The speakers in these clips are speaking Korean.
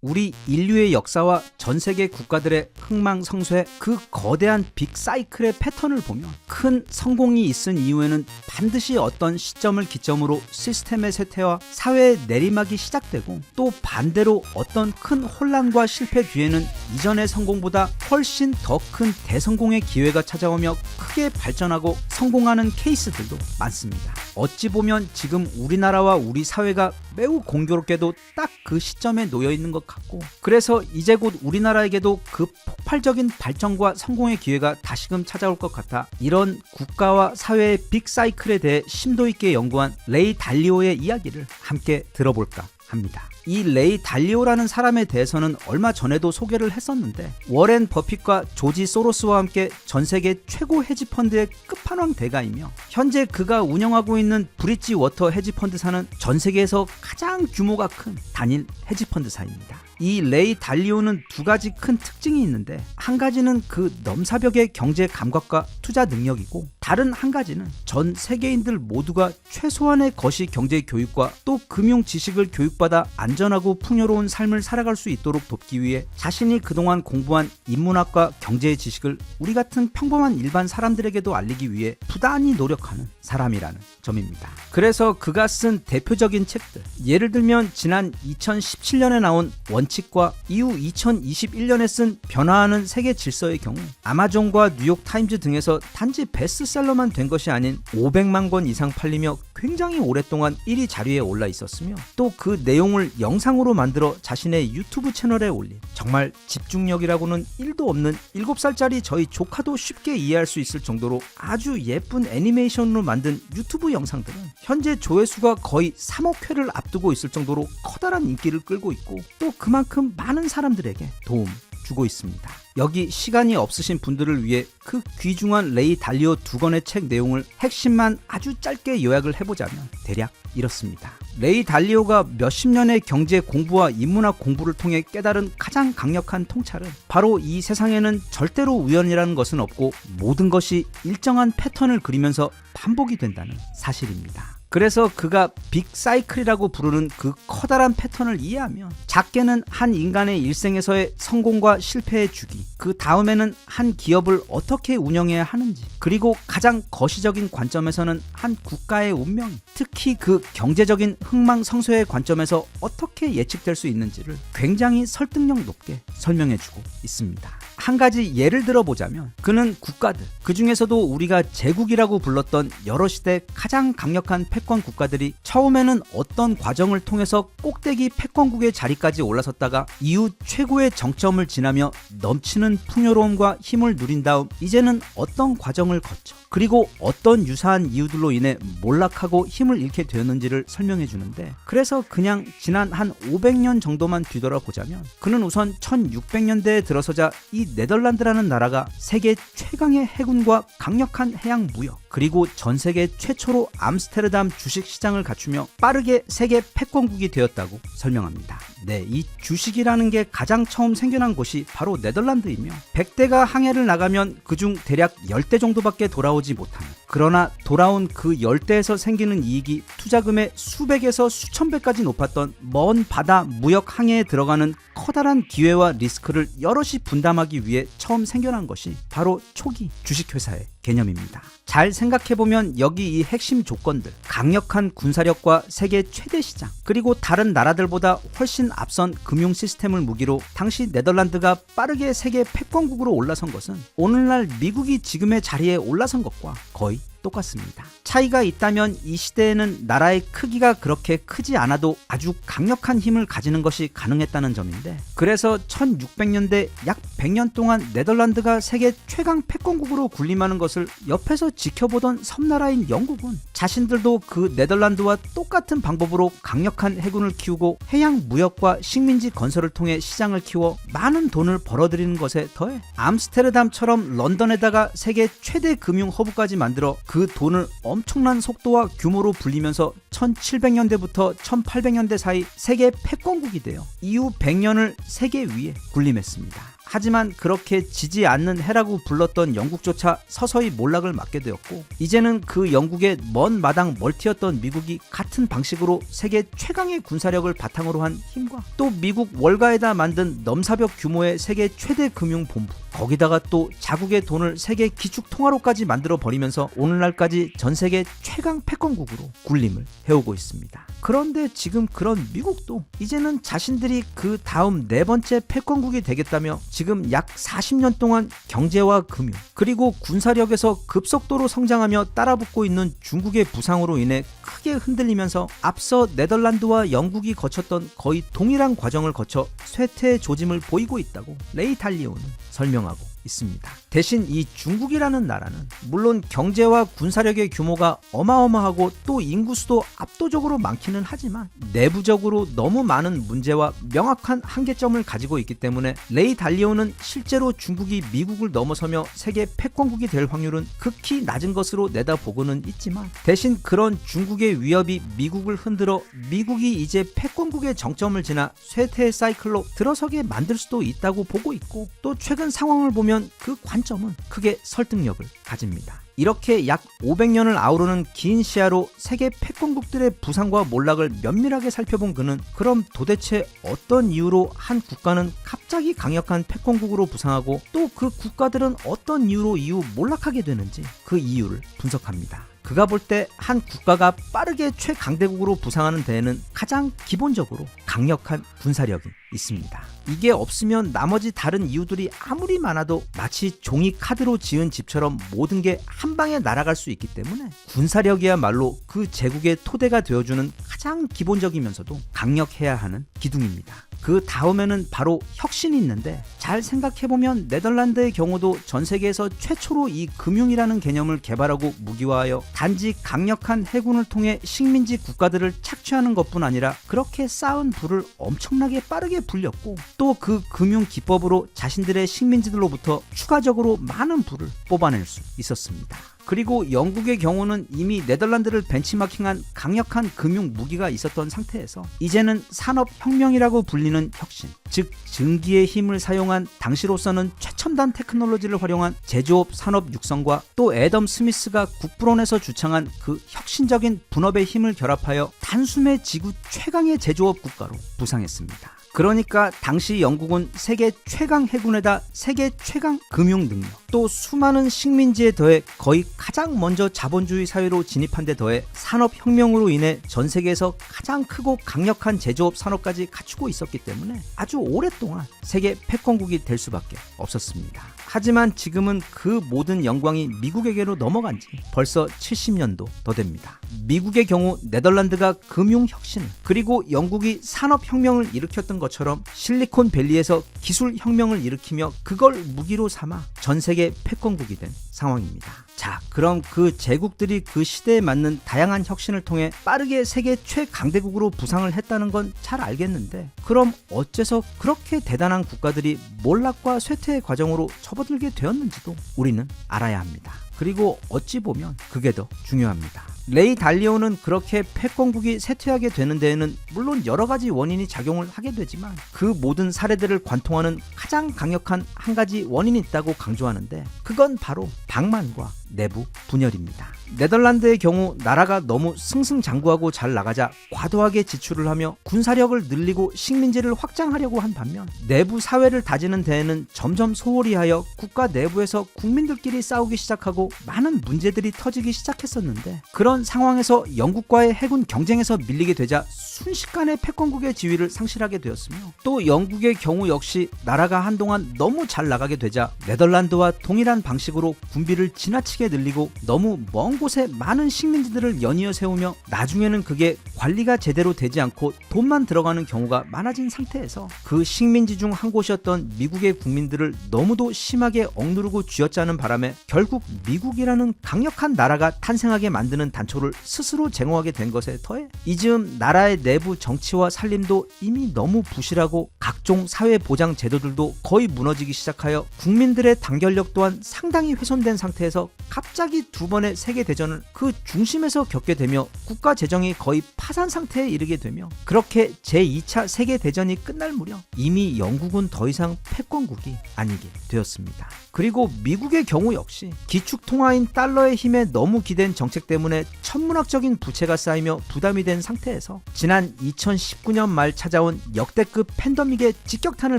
우리 인류의 역사와 전 세계 국가들의 흥망성쇠, 그 거대한 빅사이클의 패턴을 보면 큰 성공이 있은 이후에는 반드시 어떤 시점을 기점으로 시스템의 쇠퇴와 사회의 내리막이 시작되고, 또 반대로 어떤 큰 혼란과 실패 뒤에는 이전의 성공보다 훨씬 더 큰 대성공의 기회가 찾아오며 크게 발전하고 성공하는 케이스들도 많습니다. 어찌 보면 지금 우리나라와 우리 사회가 매우 공교롭게도 딱 그 시점에 놓여 있는 것 같고, 그래서 이제 곧 우리나라에게도 그 폭발적인 발전과 성공의 기회가 다시금 찾아올 것 같아 이런 국가와 사회의 빅사이클에 대해 심도 있게 연구한 레이 달리오의 이야기를 함께 들어볼까 합니다. 이 레이 달리오라는 사람에 대해서는 얼마 전에도 소개를 했었는데, 워렌 버핏과 조지 소로스와 함께 전 세계 최고 헤지펀드의 끝판왕 대가이며, 현재 그가 운영하고 있는 브릿지 워터 헤지펀드사는 전 세계에서 가장 규모가 큰 단일 헤지펀드사입니다. 이 레이 달리오는 두 가지 큰 특징이 있는데, 한 가지는 그 넘사벽의 경제 감각과 투자 능력이고, 다른 한 가지는 전 세계인들 모두가 최소한의 거시 경제 교육과 또 금융 지식을 교육받아 안전하고 풍요로운 삶을 살아갈 수 있도록 돕기 위해 자신이 그동안 공부한 인문학과 경제의 지식을 우리 같은 평범한 일반 사람들에게도 알리기 위해 부단히 노력하는 사람이라는 점입니다. 그래서 그가 쓴 대표적인 책들, 예를 들면 지난 2017년에 나온 원칙과 이후 2021년에 쓴 변화하는 세계 질서의 경우 아마존과 뉴욕타임즈 등에서 단지 베스트셀러만 된 것이 아닌 500만 권 이상 팔리며 굉장히 오랫동안 1위 자리에 올라 있었으며, 또 그 내용을 영상으로 만들어 자신의 유튜브 채널에 올린, 정말 집중력이라고는 1도 없는 7살짜리 저희 조카도 쉽게 이해할 수 있을 정도로 아주 예쁜 애니메이션으로 만든 유튜브 영상들은 현재 조회수가 거의 3억 회를 앞두고 있을 정도로 커다란 인기를 끌고 있고, 또 그만큼 많은 사람들에게 도움 주고 있습니다. 여기 시간이 없으신 분들을 위해 그 귀중한 레이 달리오 두 권의 책 내용을 핵심만 아주 짧게 요약을 해보자면 대략 이렇습니다. 레이 달리오가 몇십 년의 경제 공부와 인문학 공부를 통해 깨달은 가장 강력한 통찰은 바로 이 세상에는 절대로 우연이라는 것은 없고 모든 것이 일정한 패턴을 그리면서 반복이 된다는 사실입니다. 그래서 그가 빅사이클이라고 부르는 그 커다란 패턴을 이해하면 작게는 한 인간의 일생에서의 성공과 실패의 주기, 그 다음에는 한 기업을 어떻게 운영해야 하는지, 그리고 가장 거시적인 관점에서는 한 국가의 운명이, 특히 그 경제적인 흥망성쇠의 관점에서 어떻게 예측될 수 있는지를 굉장히 설득력 높게 설명해주고 있습니다. 한 가지 예를 들어보자면, 그는 국가들, 그 중에서도 우리가 제국이라고 불렀던 여러 시대 가장 강력한 패권 국가들이 처음에는 어떤 과정을 통해서 꼭대기 패권국의 자리까지 올라섰다가 이후 최고의 정점을 지나며 넘치는 풍요로움과 힘을 누린 다음 이제는 어떤 과정을 거쳐, 그리고 어떤 유사한 이유들로 인해 몰락하고 힘을 잃게 되었는지를 설명해 주는데, 그래서 그냥 지난 한 500년 정도만 뒤돌아보자면 그는 우선 1600년대에 들어서자 이 네덜란드라는 나라가 세계 최강의 해군과 강력한 해양 무역, 그리고 전 세계 최초로 암스테르담 주식시장을 갖추며 빠르게 세계 패권국이 되었다고 설명합니다. 네, 이 주식이라는 게 가장 처음 생겨난 곳이 바로 네덜란드이며 100대가 항해를 나가면 그중 대략 10대 정도밖에 돌아오지 못하는, 그러나 돌아온 그 10대에서 생기는 이익이 투자금의 수백에서 수천 배까지 높았던 먼 바다 무역 항해에 들어가는 커다란 기회와 리스크를 여럿이 분담하기 위해 처음 생겨난 것이 바로 초기 주식회사의 개념입니다. 잘 생각해보면 여기 이 핵심 조건들, 강력한 군사력과 세계 최대 시장, 그리고 다른 나라들보다 훨씬 앞선 금융 시스템을 무기로 당시 네덜란드가 빠르게 세계 패권국으로 올라선 것은 오늘날 미국이 지금의 자리에 올라선 것과 거의 똑같습니다. 차이가 있다면 이 시대에는 나라의 크기가 그렇게 크지 않아도 아주 강력한 힘을 가지는 것이 가능했다는 점인데, 그래서 1600년대 약 100년 동안 네덜란드가 세계 최강 패권국으로 군림하는 것을 옆에서 지켜보던 섬나라인 영국은 자신들도 그 네덜란드와 똑같은 방법으로 강력한 해군을 키우고 해양 무역과 식민지 건설을 통해 시장을 키워 많은 돈을 벌어들이는 것에 더해 암스테르담처럼 런던에다가 세계 최대 금융 허브까지 만들어 그 돈을 엄청난 속도와 규모로 불리면서 1700년대부터 1800년대 사이 세계 패권국이 되어 이후 100년을 세계 위에 군림했습니다. 하지만 그렇게 지지 않는 해라고 불렀던 영국조차 서서히 몰락을 맞게 되었고, 이제는 그 영국의 먼 마당 멀티였던 미국이 같은 방식으로 세계 최강의 군사력을 바탕으로 한 힘과 또 미국 월가에다 만든 넘사벽 규모의 세계 최대 금융본부, 거기다가 또 자국의 돈을 세계 기축 통화로까지 만들어 버리면서 오늘날까지 전 세계 최강 패권국으로 군림을 해오고 있습니다. 그런데 지금 그런 미국도 이제는 자신들이 그 다음 네 번째 패권국이 되겠다며 지금 약 40년 동안 경제와 금융 그리고 군사력에서 급속도로 성장하며 따라붙고 있는 중국의 부상으로 인해 크게 흔들리면서 앞서 네덜란드와 영국이 거쳤던 거의 동일한 과정을 거쳐 쇠퇴의 조짐을 보이고 있다고 레이 달리오는 설명하고 있습니다. 대신 이 중국이라는 나라는 물론 경제와 군사력의 규모가 어마어마하고 또 인구수도 압도적으로 많기는 하지만 내부적으로 너무 많은 문제와 명확한 한계점을 가지고 있기 때문에 레이 달리오는 실제로 중국이 미국을 넘어서며 세계 패권국이 될 확률은 극히 낮은 것으로 내다보고는 있지만, 대신 그런 중국의 위협이 미국을 흔들어 미국이 이제 패권국의 정점을 지나 쇠퇴의 사이클로 들어서게 만들 수도 있다고 보고 있고, 또 최근 상황을 보면 그 관점은 크게 설득력을 가집니다. 이렇게 약 500년을 아우르는 긴 시야로 세계 패권국들의 부상과 몰락을 면밀하게 살펴본 그는 그럼 도대체 어떤 이유로 한 국가는 갑자기 강력한 패권국으로 부상하고 또 그 국가들은 어떤 이유로 이후 몰락하게 되는지 그 이유를 분석합니다. 그가 볼 때 한 국가가 빠르게 최강대국으로 부상하는 데에는 가장 기본적으로 강력한 군사력이 있습니다. 이게 없으면 나머지 다른 이유들이 아무리 많아도 마치 종이 카드로 지은 집처럼 모든 게 한 방에 날아갈 수 있기 때문에 군사력이야말로 그 제국의 토대가 되어주는 가장 기본적이면서도 강력해야 하는 기둥입니다. 그 다음에는 바로 혁신이 있는데, 잘 생각해보면 네덜란드의 경우도 전 세계에서 최초로 이 금융이라는 개념을 개발하고 무기화하여 단지 강력한 해군을 통해 식민지 국가들을 착취하는 것뿐 아니라 그렇게 쌓은 부를 엄청나게 빠르게 불렸고, 또 그 금융 기법으로 자신들의 식민지들로부터 추가적으로 많은 부를 뽑아낼 수 있었습니다. 그리고 영국의 경우는 이미 네덜란드를 벤치마킹한 강력한 금융 무기가 있었던 상태에서 이제는 산업혁명이라고 불리는 혁신, 즉 증기의 힘을 사용한 당시로서는 최첨단 테크놀로지를 활용한 제조업 산업 육성과 또 애덤 스미스가 국부론에서 주창한 그 혁신적인 분업의 힘을 결합하여 단숨에 지구 최강의 제조업 국가로 부상했습니다. 그러니까 당시 영국은 세계 최강 해군에다 세계 최강 금융 능력, 또 수많은 식민지에 더해 거의 가장 먼저 자본주의 사회로 진입한 데 더해 산업혁명으로 인해 전 세계에서 가장 크고 강력한 제조업 산업까지 갖추고 있었기 때문에 아주 오랫동안 세계 패권국이 될 수밖에 없었습니다. 하지만 지금은 그 모든 영광이 미국에게로 넘어간 지 벌써 70년도 더 됩니다. 미국의 경우 네덜란드가 금융혁신을, 그리고 영국이 산업혁명을 일으켰던 것처럼 실리콘밸리에서 기술혁명을 일으키며 그걸 무기로 삼아 전 세계 패권국이 된 상황입니다. 자, 그럼 그 제국들이 그 시대에 맞는 다양한 혁신을 통해 빠르게 세계 최강대국으로 부상을 했다는 건 잘 알겠는데, 그럼 어째서 그렇게 대단한 국가들이 몰락과 쇠퇴의 과정으로 접어들게 되었는지도 우리는 알아야 합니다. 그리고 어찌 보면 그게 더 중요합니다. 레이 달리오는 그렇게 패권국이 쇠퇴하게 되는 데에는 물론 여러 가지 원인이 작용을 하게 되지만 그 모든 사례들을 관통하는 가장 강력한 한 가지 원인이 있다고 강조하는데, 그건 바로 방만과 내부 분열입니다. 네덜란드의 경우 나라가 너무 승승장구하고 잘 나가자 과도하게 지출을 하며 군사력을 늘리고 식민지를 확장하려고 한 반면, 내부 사회를 다지는 데에는 점점 소홀히 하여 국가 내부에서 국민들끼리 싸우기 시작하고 많은 문제들이 터지기 시작했었는데, 그런 상황에서 영국과의 해군 경쟁에서 밀리게 되자 순식간에 패권국의 지위를 상실하게 되었으며, 또 영국의 경우 역시 나라가 한동안 너무 잘 나가게 되자 네덜란드와 동일한 방식으로 군비를 지나치게 늘리고 너무 먼 곳에 많은 식민지들을 연이어 세우며 나중에는 그게 관리가 제대로 되지 않고 돈만 들어가는 경우가 많아진 상태에서 그 식민지 중 한 곳이었던 미국의 국민들을 너무도 심하게 억누르고 쥐어짜는 바람에 결국 미국이라는 강력한 나라가 탄생하게 만드는 단초를 스스로 제공하게 된 것에 더해 이즈음 나라의 내부 정치와 살림도 이미 너무 부실하고 각종 사회 보장 제도들도 거의 무너지기 시작하여 국민들의 단결력 또한 상당히 훼손되고 부담된 상태에서 갑자기 두 번의 세계대전을 그 중심에서 겪게 되며 국가 재정이 거의 파산 상태에 이르게 되며 그렇게 제2차 세계대전이 끝날 무렵 이미 영국은 더 이상 패권국이 아니게 되었습니다. 그리고 미국의 경우 역시 기축통화인 달러의 힘에 너무 기댄 정책 때문에 천문학적인 부채가 쌓이며 부담이 된 상태에서 지난 2019년 말 찾아온 역대급 팬데믹의 직격탄을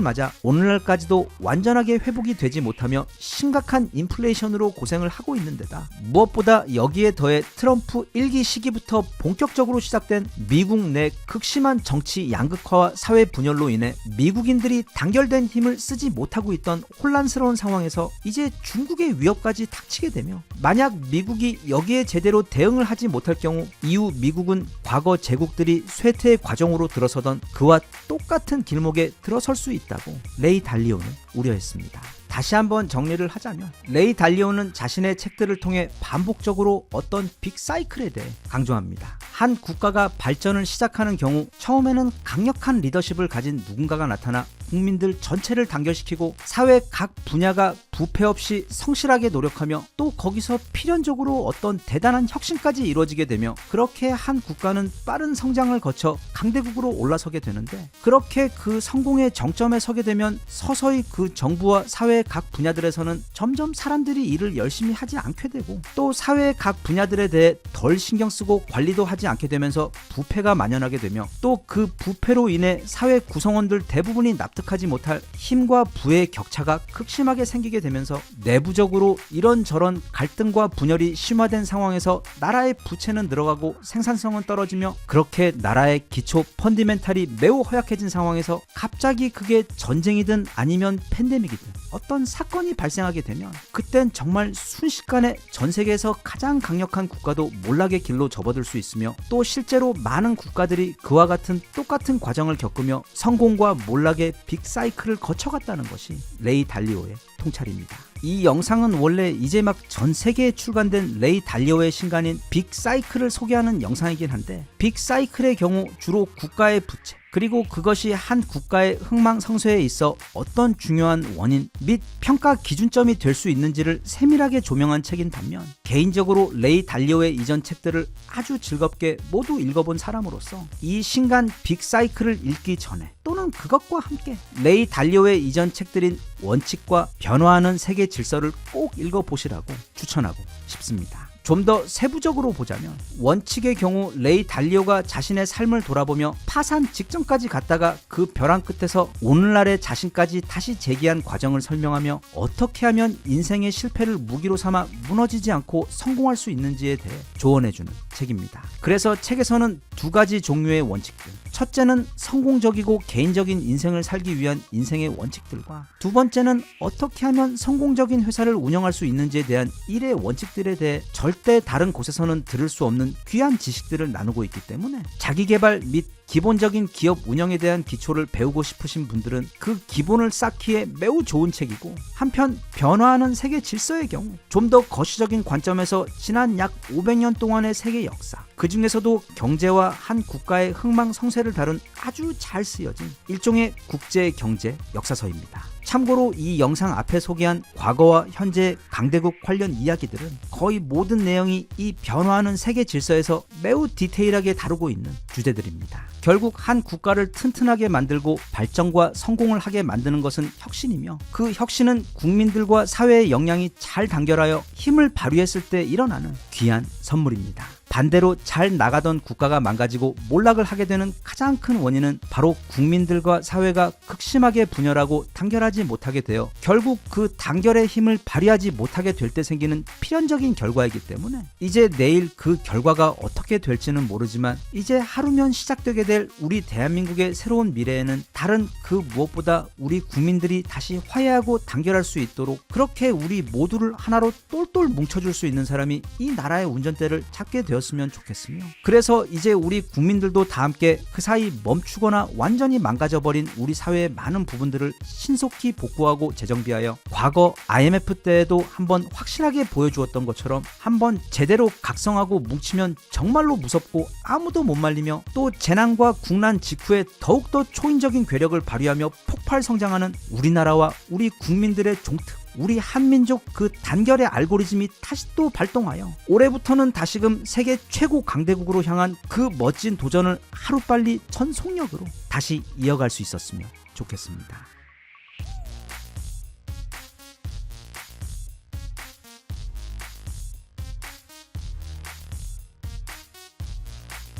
맞아 오늘날까지도 완전하게 회복이 되지 못하며 심각한 인플레이션으로 고생을 하고 있는 데다 무엇보다 여기에 더해 트럼프 1기 시기부터 본격적으로 시작된 미국 내 극심한 정치 양극화와 사회 분열로 인해 미국인들이 단결된 힘을 쓰지 못하고 있던 혼란스러운 상황에서 이제 중국의 위협까지 닥치게 되며 만약 미국이 여기에 제대로 대응을 하지 못할 경우 이후 미국은 과거 제국들이 쇠퇴의 과정으로 들어서던 그와 똑같은 길목에 들어설 수 있다고 레이 달리오는 우려했습니다. 다시 한번 정리를 하자면 레이 달리오는 자신의 책들을 통해 반복적으로 어떤 빅사이클에 대해 강조합니다. 한 국가가 발전을 시작하는 경우 처음에는 강력한 리더십을 가진 누군가가 나타나 국민들 전체를 단결시키고 사회 각 분야가 부패 없이 성실하게 노력하며 또 거기서 필연적으로 어떤 대단한 혁신까지 이루어지게 되며 그렇게 한 국가는 빠른 성장을 거쳐 강대국으로 올라서게 되는데 그렇게 그 성공의 정점에 서게 되면 서서히 그 정부와 사회 각 분야들에서는 점점 사람들이 일을 열심히 하지 않게 되고 또 사회 각 분야들에 대해 덜 신경 쓰고 관리도 하지 않게 되면서 부패가 만연하게 되며 또 그 부패로 인해 사회 구성원들 대부분이 납득하지 못할 힘과 부의 격차가 극심하게 생기게 되면서 내부적으로 이런저런 갈등과 분열이 심화된 상황에서 나라의 부채는 늘어가고 생산성은 떨어지며 그렇게 나라의 기초 펀디멘탈이 매우 허약해진 상황에서 갑자기 그게 전쟁이든 아니면 팬데믹이든 어떤 사건이 발생하게 되면 그땐 정말 순식간에 전 세계에서 가장 강력한 국가도 몰락의 길로 접어들 수 있으며 또 실제로 많은 국가들이 그와 같은 똑같은 과정을 겪으며 성공과 몰락의 빅사이클을 거쳐갔다는 것이 레이 달리오의 통찰입니다. 이 영상은 원래 이제 막 전 세계에 출간된 레이 달리오의 신간인 빅사이클을 소개하는 영상이긴 한데 빅사이클의 경우 주로 국가의 부채 그리고 그것이 한 국가의 흥망성쇠에 있어 어떤 중요한 원인 및 평가 기준점이 될 수 있는지를 세밀하게 조명한 책인 반면 개인적으로 레이 달리오의 이전 책들을 아주 즐겁게 모두 읽어본 사람으로서 이 신간 빅사이클을 읽기 전에 또는 그것과 함께 레이 달리오의 이전 책들인 원칙과 변화하는 세계 질서를 꼭 읽어보시라고 추천하고 싶습니다. 좀 더 세부적으로 보자면 원칙의 경우 레이 달리오가 자신의 삶을 돌아보며 파산 직전까지 갔다가 그 벼랑 끝에서 오늘날의 자신까지 다시 재기한 과정을 설명하며 어떻게 하면 인생의 실패를 무기로 삼아 무너지지 않고 성공할 수 있는지에 대해 조언해주는 책입니다. 그래서 책에서는 두 가지 종류의 원칙들 첫째는 성공적이고 개인적인 인생을 살기 위한 인생의 원칙들과 두 번째는 어떻게 하면 성공적인 회사를 운영할 수 있는지에 대한 일의 원칙들에 대해 절대 다른 곳에서는 들을 수 없는 귀한 지식들을 나누고 있기 때문에 자기개발 및 기본적인 기업 운영에 대한 기초를 배우고 싶으신 분들은 그 기본을 쌓기에 매우 좋은 책이고 한편 변화하는 세계 질서의 경우 좀 더 거시적인 관점에서 지난 약 500년 동안의 세계 역사 그 중에서도 경제와 한 국가의 흥망성쇠를 다룬 아주 잘 쓰여진 일종의 국제 경제 역사서입니다. 참고로 이 영상 앞에 소개한 과거와 현재 강대국 관련 이야기들은 거의 모든 내용이 이 변화하는 세계 질서에서 매우 디테일하게 다루고 있는 주제들입니다. 결국 한 국가를 튼튼하게 만들고 발전과 성공을 하게 만드는 것은 혁신이며 그 혁신은 국민들과 사회의 역량이 잘 단결하여 힘을 발휘했을 때 일어나는 귀한 선물입니다. 반대로 잘 나가던 국가가 망가지고 몰락을 하게 되는 가장 큰 원인은 바로 국민들과 사회가 극심하게 분열하고 단결하지 못하게 되어 결국 그 단결의 힘을 발휘하지 못하게 될 때 생기는 필연적인 결과이기 때문에 이제 내일 그 결과가 어떻게 될지는 모르지만 이제 하루면 시작되게 될 우리 대한민국의 새로운 미래에는 다른 그 무엇보다 우리 국민들이 다시 화해하고 단결할 수 있도록 그렇게 우리 모두를 하나로 똘똘 뭉쳐줄 수 있는 사람이 이 나라의 운전대를 잡게 되었으면 좋겠으며 그래서 이제 우리 국민들도 다 함께 그 사이 멈추거나 완전히 망가져버린 우리 사회의 많은 부분들을 신속히 복구하고 재정비하여 과거 IMF 때에도 한번 확실하게 보여주었던 것처럼 한번 제대로 각성하고 뭉치면 정말로 무섭고 아무도 못 말리며 또 재난과 국난 직후에 더욱더 초인적인 괴력을 발휘하며 폭발 성장하는 우리나라와 우리 국민들의 종특 우리 한민족 그 단결의 알고리즘이 다시 또 발동하여 올해부터는 다시금 세계 최고 강대국으로 향한 그 멋진 도전을 하루빨리 전속력으로 다시 이어갈 수 있었으면 좋겠습니다.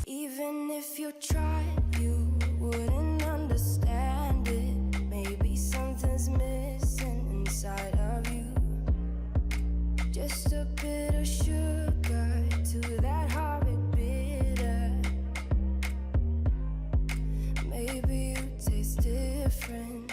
Even if you tried, you wouldn't understand it. Maybe something's missing inside of you. Just a bit of sugar to that horrid bitter. Maybe you taste different.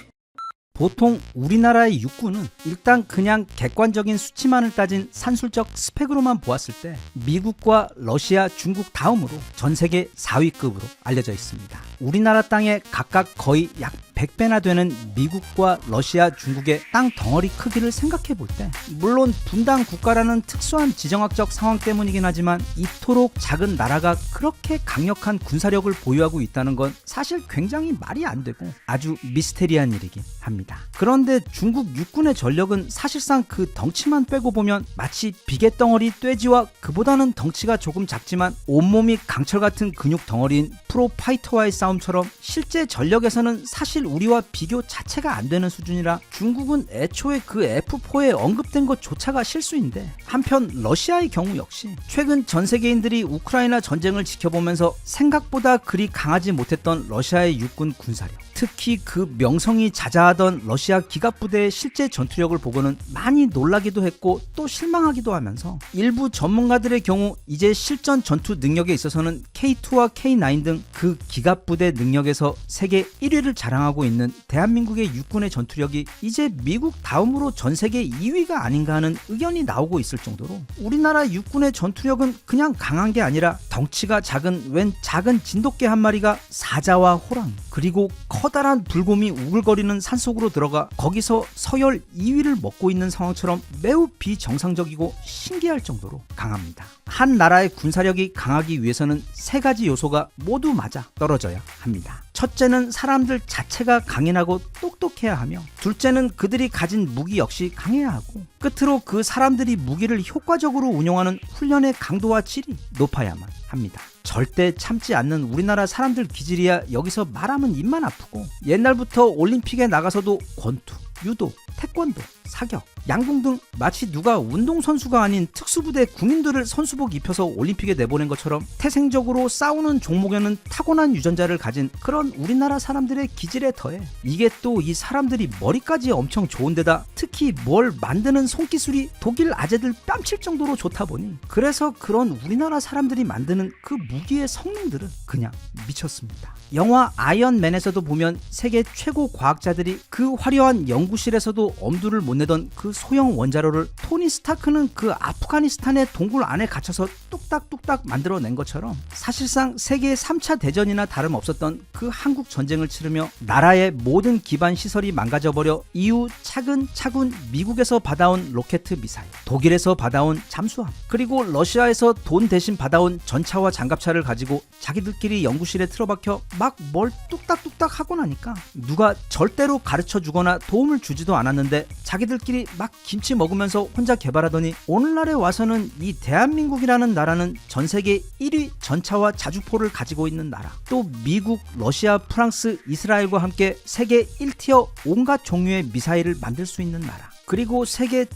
보통 우리나라의 육군은 일단 그냥 객관적인 수치만을 따진 산술적 스펙으로만 보았을 때 미국과 러시아, 중국 다음으로 전 세계 4위급으로 알려져 있습니다. 우리나라 땅에 각각 거의 약 100배나 되는 미국과 러시아, 중국의 땅 덩어리 크기를 생각해 볼 때 물론 분단 국가라는 특수한 지정학적 상황 때문이긴 하지만 이토록 작은 나라가 그렇게 강력한 군사력을 보유하고 있다는 건 사실 굉장히 말이 안 되고 아주 미스테리한 일이긴 합니다. 그런데 중국 육군의 전력은 사실상 그 덩치만 빼고 보면 마치 비계덩어리 돼지와 그보다는 덩치가 조금 작지만 온몸이 강철 같은 근육 덩어리인 프로파이터와의 싸움처럼 실제 전력에서는 사실 우리와 비교 자체가 안 되는 수준이라 중국은 애초에 그 F4에 언급된 것조차가 실수인데 한편 러시아의 경우 역시 최근 전 세계인들이 우크라이나 전쟁을 지켜보면서 생각보다 그리 강하지 못했던 러시아의 육군 군사력, 특히 그 명성이 자자하던 러시아 기갑부대의 실제 전투력을 보고는 많이 놀라기도 했고 또 실망하기도 하면서 일부 전문가들의 경우 이제 실전 전투 능력에 있어서는 K2와 K9 등 그 기갑부대 능력에서 세계 1위를 자랑하고 있는 대한민국의 육군의 전투력이 이제 미국 다음으로 전 세계 2위가 아닌가 하는 의견이 나오고 있을 정도로 우리나라 육군의 전투력은 그냥 강한 게 아니라 덩치가 작은 웬 작은 진돗개 한 마리가 사자와 호랑이 그리고 커다란 불곰이 우글거리는 산속으로 들어가 거기서 서열 2위를 먹고 있는 상황처럼 매우 비정상적이고 신기할 정도로 강합니다. 한 나라의 군사력이 강하기 위해서는 세 가지 요소가 모두 맞아 떨어져야 합니다. 첫째는 사람들 자체가 강인하고 똑똑해야 하며 둘째는 그들이 가진 무기 역시 강해야 하고 끝으로 그 사람들이 무기를 효과적으로 운용하는 훈련의 강도와 질이 높아야만 합니다. 절대 참지 않는 우리나라 사람들 기질이야 여기서 말하면 입만 아프고 옛날부터 올림픽에 나가서도 권투, 유도, 태권도, 사격, 양궁 등 마치 누가 운동선수가 아닌 특수부대 군인들을 선수복 입혀서 올림픽에 내보낸 것처럼 태생적으로 싸우는 종목에는 타고난 유전자를 가진 그런 우리나라 사람들의 기질에 더해 이게 또 이 사람들이 머리까지 엄청 좋은데다 특히 뭘 만드는 손기술이 독일 아재들 뺨칠 정도로 좋다 보니 그래서 그런 우리나라 사람들이 만드는 그 무기의 성능들은 그냥 미쳤습니다. 영화 아이언맨에서도 보면 세계 최고 과학자들이 그 화려한 연구실에서도 엄두를 못 내던 그 소형 원자로를 토니 스타크는 그 아프가니스탄의 동굴 안에 갇혀서 뚝딱뚝딱 만들어낸 것처럼 사실상 세계 3차 대전이나 다름없었던 그 한국 전쟁을 치르며 나라의 모든 기반 시설이 망가져버려 이후 차근차근 미국에서 받아온 로켓 미사일, 독일에서 받아온 잠수함, 그리고 러시아에서 돈 대신 받아온 전차와 장갑차를 가지고 자기들끼리 연구실에 틀어박혀 막 뭘 뚝딱뚝딱 하고 나니까 누가 절대로 가르쳐 주거나 도움을 주지도 않았는데 자기들끼리 막 김치 먹으면서 혼자 개발하더니 오늘날에 와서는 이 대한민국이라는 나라는 전 세계 1위 전차와 자주포를 가지고 있는 나라, 또 미국, 러시아, 프랑스, 이스라엘과 함께 세계 1티어 온갖 종류의 미사일을 만들 수 있는 나라, 그리고 세계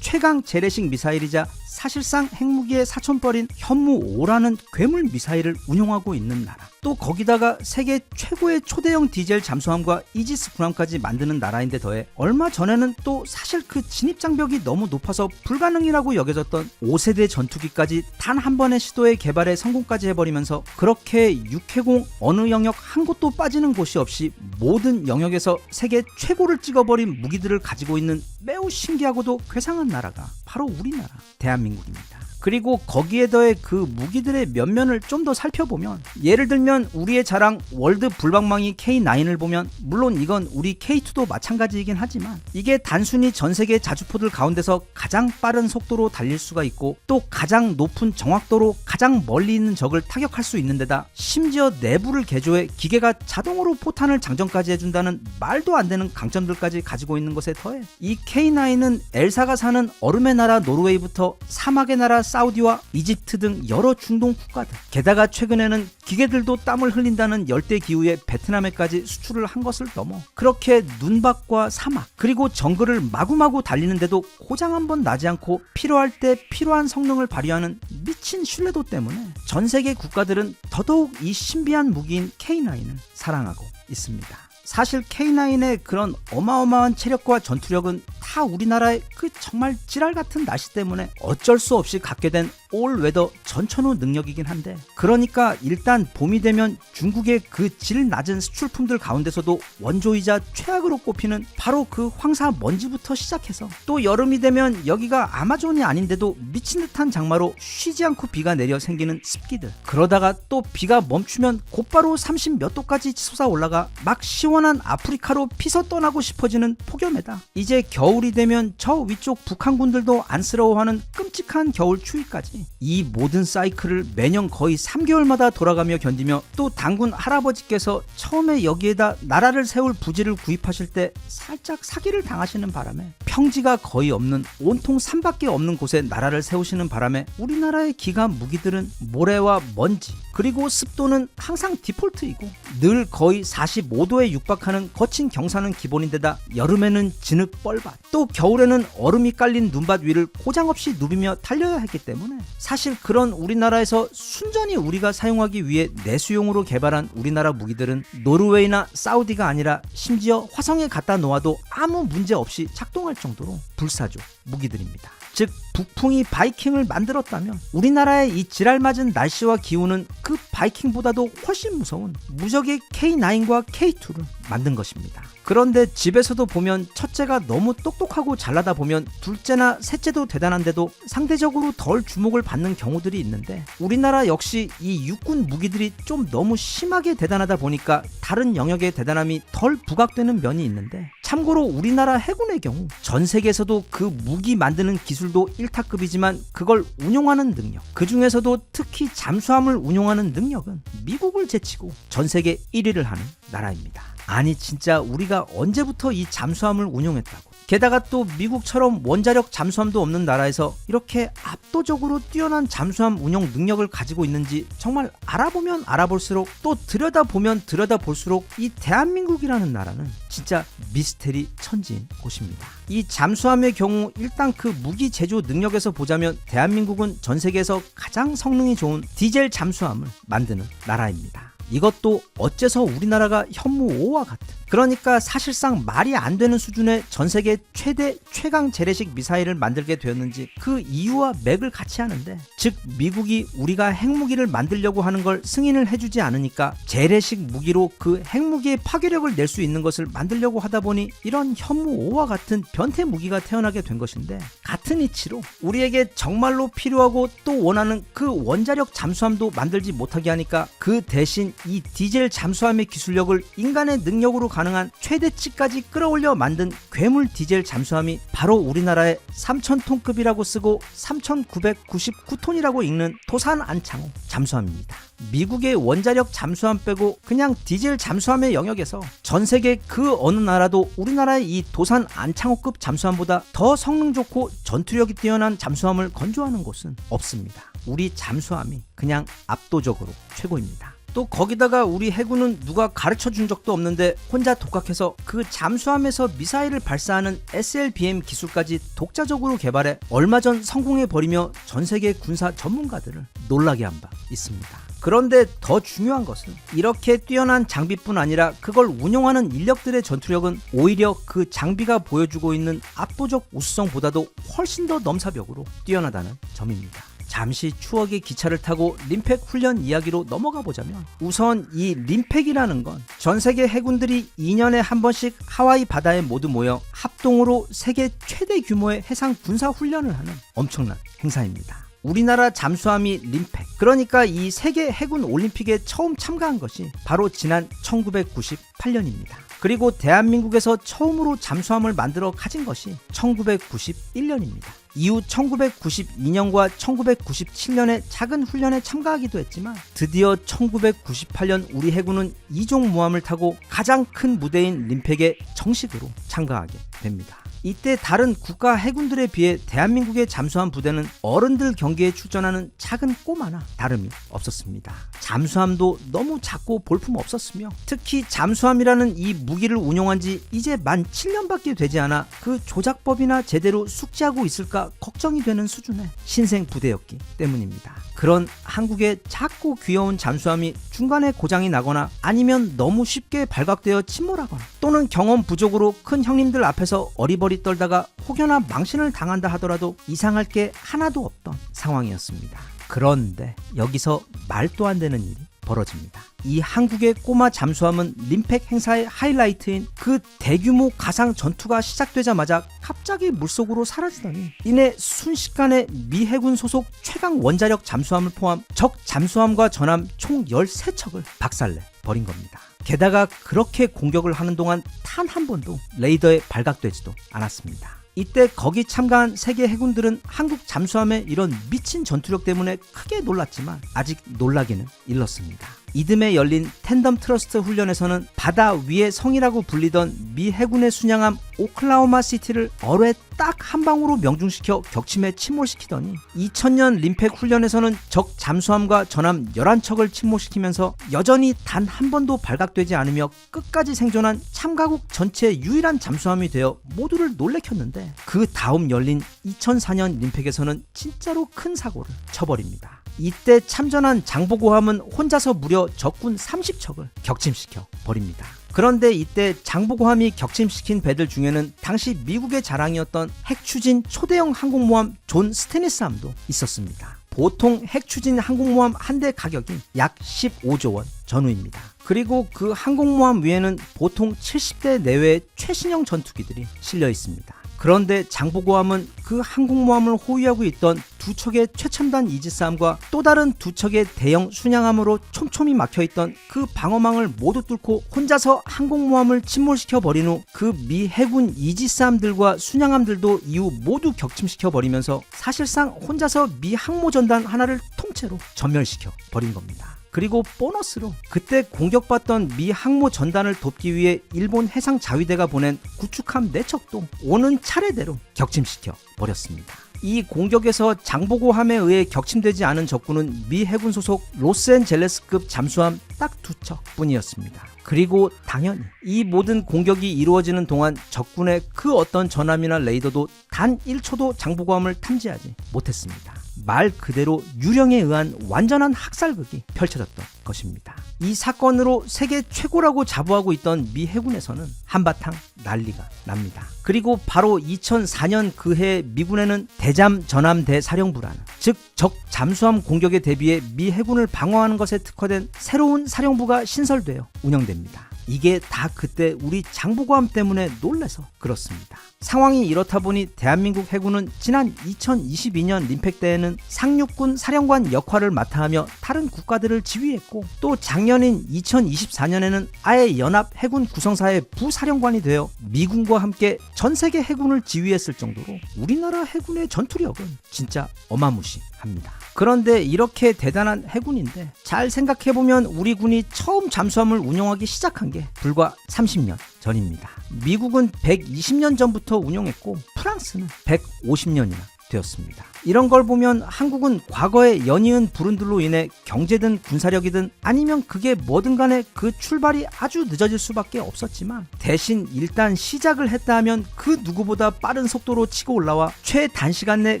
최강 재래식 미사일이자 사실상 핵무기의 사촌뻘인 현무5라는 괴물 미사일을 운용하고 있는 나라, 또 거기다가 세계 최고의 초대형 디젤 잠수함과 이지스 군함까지 만드는 나라인데 더해 얼마 전에는 또 사실 그 진입장벽이 너무 높아서 불가능이라고 여겨졌던 5세대 전투기까지 단 한 번의 시도의 개발에 성공까지 해버리면서 그렇게 육해공 어느 영역 한 곳도 빠지는 곳이 없이 모든 영역에서 세계 최고를 찍어버린 무기들을 가지고 있는 매우 신기하고도 괴상한 나라가 바로 우리나라 대한민국입니다. 그리고 거기에 더해 그 무기들의 면면을 좀 더 살펴보면, 예를 들면 우리의 자랑 월드 불방망이 K9을 보면, 물론 이건 우리 K2도 마찬가지이긴 하지만 이게 단순히 전세계 자주포들 가운데서 가장 빠른 속도로 달릴 수가 있고 또 가장 높은 정확도로 가장 멀리 있는 적을 타격할 수 있는 데다 심지어 내부를 개조해 기계가 자동으로 포탄을 장전까지 해준다는 말도 안 되는 강점들까지 가지고 있는 것에 더해 이 K9은 엘사가 사는 얼음의 나라 노르웨이부터 사막의 나라 사우디와 이집트 등 여러 중동 국가들, 게다가 최근에는 기계들도 땀을 흘린다는 열대 기후의 베트남에까지 수출을 한 것을 넘어 그렇게 눈밭과 사막 그리고 정글을 마구마구 달리는데도 고장 한번 나지 않고 필요할 때 필요한 성능을 발휘하는 미친 신뢰도 때문에 전 세계 국가들은 더더욱 이 신비한 무기인 K9을 사랑하고 있습니다. 사실 K9의 그런 어마어마한 체력과 전투력은 다 우리나라의 그 정말 찌랄 같은 날씨 때문에 어쩔 수 없이 갖게 된 올웨더 전천후 능력이긴 한데, 그러니까 일단 봄이 되면 중국의 그 질 낮은 수출품들 가운데서도 원조이자 최악으로 꼽히는 바로 그 황사 먼지부터 시작해서, 또 여름이 되면 여기가 아마존이 아닌데도 미친 듯한 장마로 쉬지 않고 비가 내려 생기는 습기들, 그러다가 또 비가 멈추면 곧바로 30 몇 도까지 솟아 올라가 막 시원한 아프리카로 피서 떠나고 싶어지는 폭염에다 이제 겨울이 되면 저 위쪽 북한군들도 안쓰러워하는 끔찍한 겨울 추위까지, 이 모든 사이클을 매년 거의 3개월마다 돌아가며 견디며, 또 당군 할아버지께서 처음에 여기에다 나라를 세울 부지를 구입하실 때 살짝 사기를 당하시는 바람에 평지가 거의 없는 온통 산밖에 없는 곳에 나라를 세우시는 바람에 우리나라의 기갑 무기들은 모래와 먼지 그리고 습도는 항상 디폴트이고 늘 거의 45도에 육박하는 거친 경사는 기본인데다 여름에는 진흙 뻘밭, 또 겨울에는 얼음이 깔린 눈밭 위를 고장없이 누비며 달려야 했기 때문에 사실 그런 우리나라에서 순전히 우리가 사용하기 위해 내수용으로 개발한 우리나라 무기들은 노르웨이나 사우디가 아니라 심지어 화성에 갖다 놓아도 아무 문제 없이 작동할 정도로 불사조 무기들입니다. 즉 북풍이 바이킹을 만들었다면 우리나라의 이 지랄맞은 날씨와 기후는 그 바이킹보다도 훨씬 무서운 무적의 K9과 K2를 만든 것입니다. 그런데 집에서도 보면 첫째가 너무 똑똑하고 잘나다 보면 둘째나 셋째도 대단한데도 상대적으로 덜 주목을 받는 경우들이 있는데, 우리나라 역시 이 육군 무기들이 좀 너무 심하게 대단하다 보니까 다른 영역의 대단함이 덜 부각되는 면이 있는데, 참고로 우리나라 해군의 경우 전 세계에서도 그 무기 만드는 기술도 1타급이지만 그걸 운용하는 능력, 그 중에서도 특히 잠수함을 운용하는 능력은 미국을 제치고 전 세계 1위를 하는 나라입니다. 아니 진짜 우리가 언제부터 이 잠수함을 운용했다고, 게다가 또 미국처럼 원자력 잠수함도 없는 나라에서 이렇게 압도적으로 뛰어난 잠수함 운용 능력을 가지고 있는지 정말 알아보면 알아볼수록, 또 들여다보면 들여다볼수록 이 대한민국이라는 나라는 진짜 미스테리 천지인 곳입니다. 이 잠수함의 경우 일단 그 무기 제조 능력에서 보자면 대한민국은 전 세계에서 가장 성능이 좋은 디젤 잠수함을 만드는 나라입니다. 이것도 어째서 우리나라가 현무 5와 같은, 그러니까 사실상 말이 안 되는 수준의 전세계 최대 최강 재래식 미사일을 만들게 되었는지 그 이유와 맥을 같이 하는데, 즉 미국이 우리가 핵무기를 만들려고 하는 걸 승인을 해주지 않으니까 재래식 무기로 그 핵무기의 파괴력을 낼 수 있는 것을 만들려고 하다 보니 이런 현무 5와 같은 변태 무기가 태어나게 된 것인데, 같은 이치로 우리에게 정말로 필요하고 또 원하는 그 원자력 잠수함도 만들지 못하게 하니까 그 대신 이 디젤 잠수함의 기술력을 인간의 능력으로 가능한 최대치까지 끌어올려 만든 괴물 디젤 잠수함이 바로 우리나라의 3000톤급이라고 쓰고 3999톤이라고 읽는 도산 안창호 잠수함입니다. 미국의 원자력 잠수함 빼고 그냥 디젤 잠수함의 영역에서 전 세계 그 어느 나라도 우리나라의 이 도산 안창호급 잠수함보다 더 성능 좋고 전투력이 뛰어난 잠수함을 건조하는 곳은 없습니다. 우리 잠수함이 그냥 압도적으로 최고입니다. 또 거기다가 우리 해군은 누가 가르쳐 준 적도 없는데 혼자 독학해서 그 잠수함에서 미사일을 발사하는 SLBM 기술까지 독자적으로 개발해 얼마 전 성공해버리며 전 세계 군사 전문가들을 놀라게 한 바 있습니다. 그런데 더 중요한 것은 이렇게 뛰어난 장비뿐 아니라 그걸 운용하는 인력들의 전투력은 오히려 그 장비가 보여주고 있는 압도적 우수성보다도 훨씬 더 넘사벽으로 뛰어나다는 점입니다. 잠시 추억의 기차를 타고 림팩 훈련 이야기로 넘어가 보자면, 우선 이 림팩이라는 건 전 세계 해군들이 2년에 한 번씩 하와이 바다에 모두 모여 합동으로 세계 최대 규모의 해상 군사 훈련을 하는 엄청난 행사입니다. 우리나라 잠수함이 림팩, 그러니까 이 세계 해군 올림픽에 처음 참가한 것이 바로 지난 1998년입니다. 그리고 대한민국에서 처음으로 잠수함을 만들어 가진 것이 1991년입니다. 이후 1992년과 1997년에 작은 훈련에 참가하기도 했지만 드디어 1998년 우리 해군은 이종모함을 타고 가장 큰 무대인 림팩에 정식으로 참가하게 됩니다. 이때 다른 국가 해군들에 비해 대한민국의 잠수함 부대는 어른들 경기에 출전하는 작은 꼬마나 다름이 없었습니다. 잠수함도 너무 작고 볼품 없었으며 특히 잠수함이라는 이 무기를 운용한 지 이제 만 7년밖에 되지 않아 그 조작법이나 제대로 숙지하고 있을까 걱정이 되는 수준의 신생 부대였기 때문입니다. 그런 한국의 작고 귀여운 잠수함이 중간에 고장이 나거나 아니면 너무 쉽게 발각되어 침몰하거나 또는 경험 부족으로 큰 형님들 앞에서 어리버리 떨다가 혹여나 망신을 당한다 하더라도 이상할 게 하나도 없던 상황이었습니다. 그런데 여기서 말도 안 되는 일이 벌어집니다. 이 한국의 꼬마 잠수함은 림팩 행사의 하이라이트인 그 대규모 가상 전투가 시작되자마자 갑자기 물속으로 사라지더니 이내 순식간에 미 해군 소속 최강 원자력 잠수함을 포함 적 잠수함과 전함 총 13척을 박살내 버린 겁니다. 게다가 그렇게 공격을 하는 동안 단 한 번도 레이더에 발각되지도 않았습니다. 이때 거기 참가한 세계 해군들은 한국 잠수함의 이런 미친 전투력 때문에 크게 놀랐지만 아직 놀라기는 일렀습니다. 이듬해 열린 텐덤 트러스트 훈련에서는 바다 위의 성이라고 불리던 미 해군의 순양함 오클라호마 시티를 어뢰 딱 한 방으로 명중시켜 격침에 침몰시키더니 2000년 림팩 훈련에서는 적 잠수함과 전함 11척을 침몰시키면서 여전히 단 한 번도 발각되지 않으며 끝까지 생존한 참가국 전체 유일한 잠수함이 되어 모두를 놀래켰는데 그 다음 열린 2004년 림팩에서는 진짜로 큰 사고를 쳐버립니다. 이때 참전한 장보고함은 혼자서 무려 적군 30척을 격침시켜 버립니다. 그런데 이때 장보고함이 격침시킨 배들 중에는 당시 미국의 자랑이었던 핵추진 초대형 항공모함 존 스테니스함도 있었습니다. 보통 핵추진 항공모함 한 대 가격이 약 15조 원 전후입니다. 그리고 그 항공모함 위에는 보통 70대 내외의 최신형 전투기들이 실려 있습니다. 그런데 장보고함은 그 항공모함을 호위하고 있던 두 척의 최첨단 이지스함과 또 다른 두 척의 대형 순양함으로 촘촘히 막혀있던 그 방어망을 모두 뚫고 혼자서 항공모함을 침몰시켜 버린 후 그 미 해군 이지스함들과 순양함들도 이후 모두 격침시켜 버리면서 사실상 혼자서 미 항모전단 하나를 통째로 전멸시켜 버린 겁니다. 그리고 보너스로 그때 공격받던 미 항모 전단을 돕기 위해 일본 해상 자위대가 보낸 구축함 4척도 오는 차례대로 격침시켜 버렸습니다. 이 공격에서 장보고함에 의해 격침되지 않은 적군은 미 해군 소속 로스앤젤레스급 잠수함 딱 2척 뿐이었습니다. 그리고 당연히 이 모든 공격이 이루어지는 동안 적군의 그 어떤 전함이나 레이더도 단 1초도 장보고함을 탐지하지 못했습니다. 말 그대로 유령에 의한 완전한 학살극이 펼쳐졌던 것입니다. 이 사건으로 세계 최고라고 자부하고 있던 미 해군에서는 한바탕 난리가 납니다. 그리고 바로 2004년 그해 미군에는 대잠 전함 대사령부라는 즉 적 잠수함 공격에 대비해 미 해군을 방어하는 것에 특화된 새로운 사령부가 신설되어 운영됩니다. 이게 다 그때 우리 장보고함 때문에 놀라서 그렇습니다. 상황이 이렇다 보니 대한민국 해군은 지난 2022년 림팩 때에는 상륙군 사령관 역할을 맡아 하며 다른 국가들을 지휘했고 또 작년인 2024년에는 아예 연합 해군 구성사의 부사령관이 되어 미군과 함께 전 세계 해군을 지휘했을 정도로 우리나라 해군의 전투력은 진짜 어마무시합니다. 그런데 이렇게 대단한 해군인데 잘 생각해보면 우리 군이 처음 잠수함을 운영하기 시작한 게 불과 30년 전입니다. 미국은 120년 전부터 운용했고 프랑스는 150년이나 되었습니다. 이런 걸 보면 한국은 과거의 연이은 불운들로 인해 경제든 군사력이든 아니면 그게 뭐든 간에 그 출발이 아주 늦어질 수밖에 없었지만 대신 일단 시작을 했다 하면 그 누구보다 빠른 속도로 치고 올라와 최단시간 내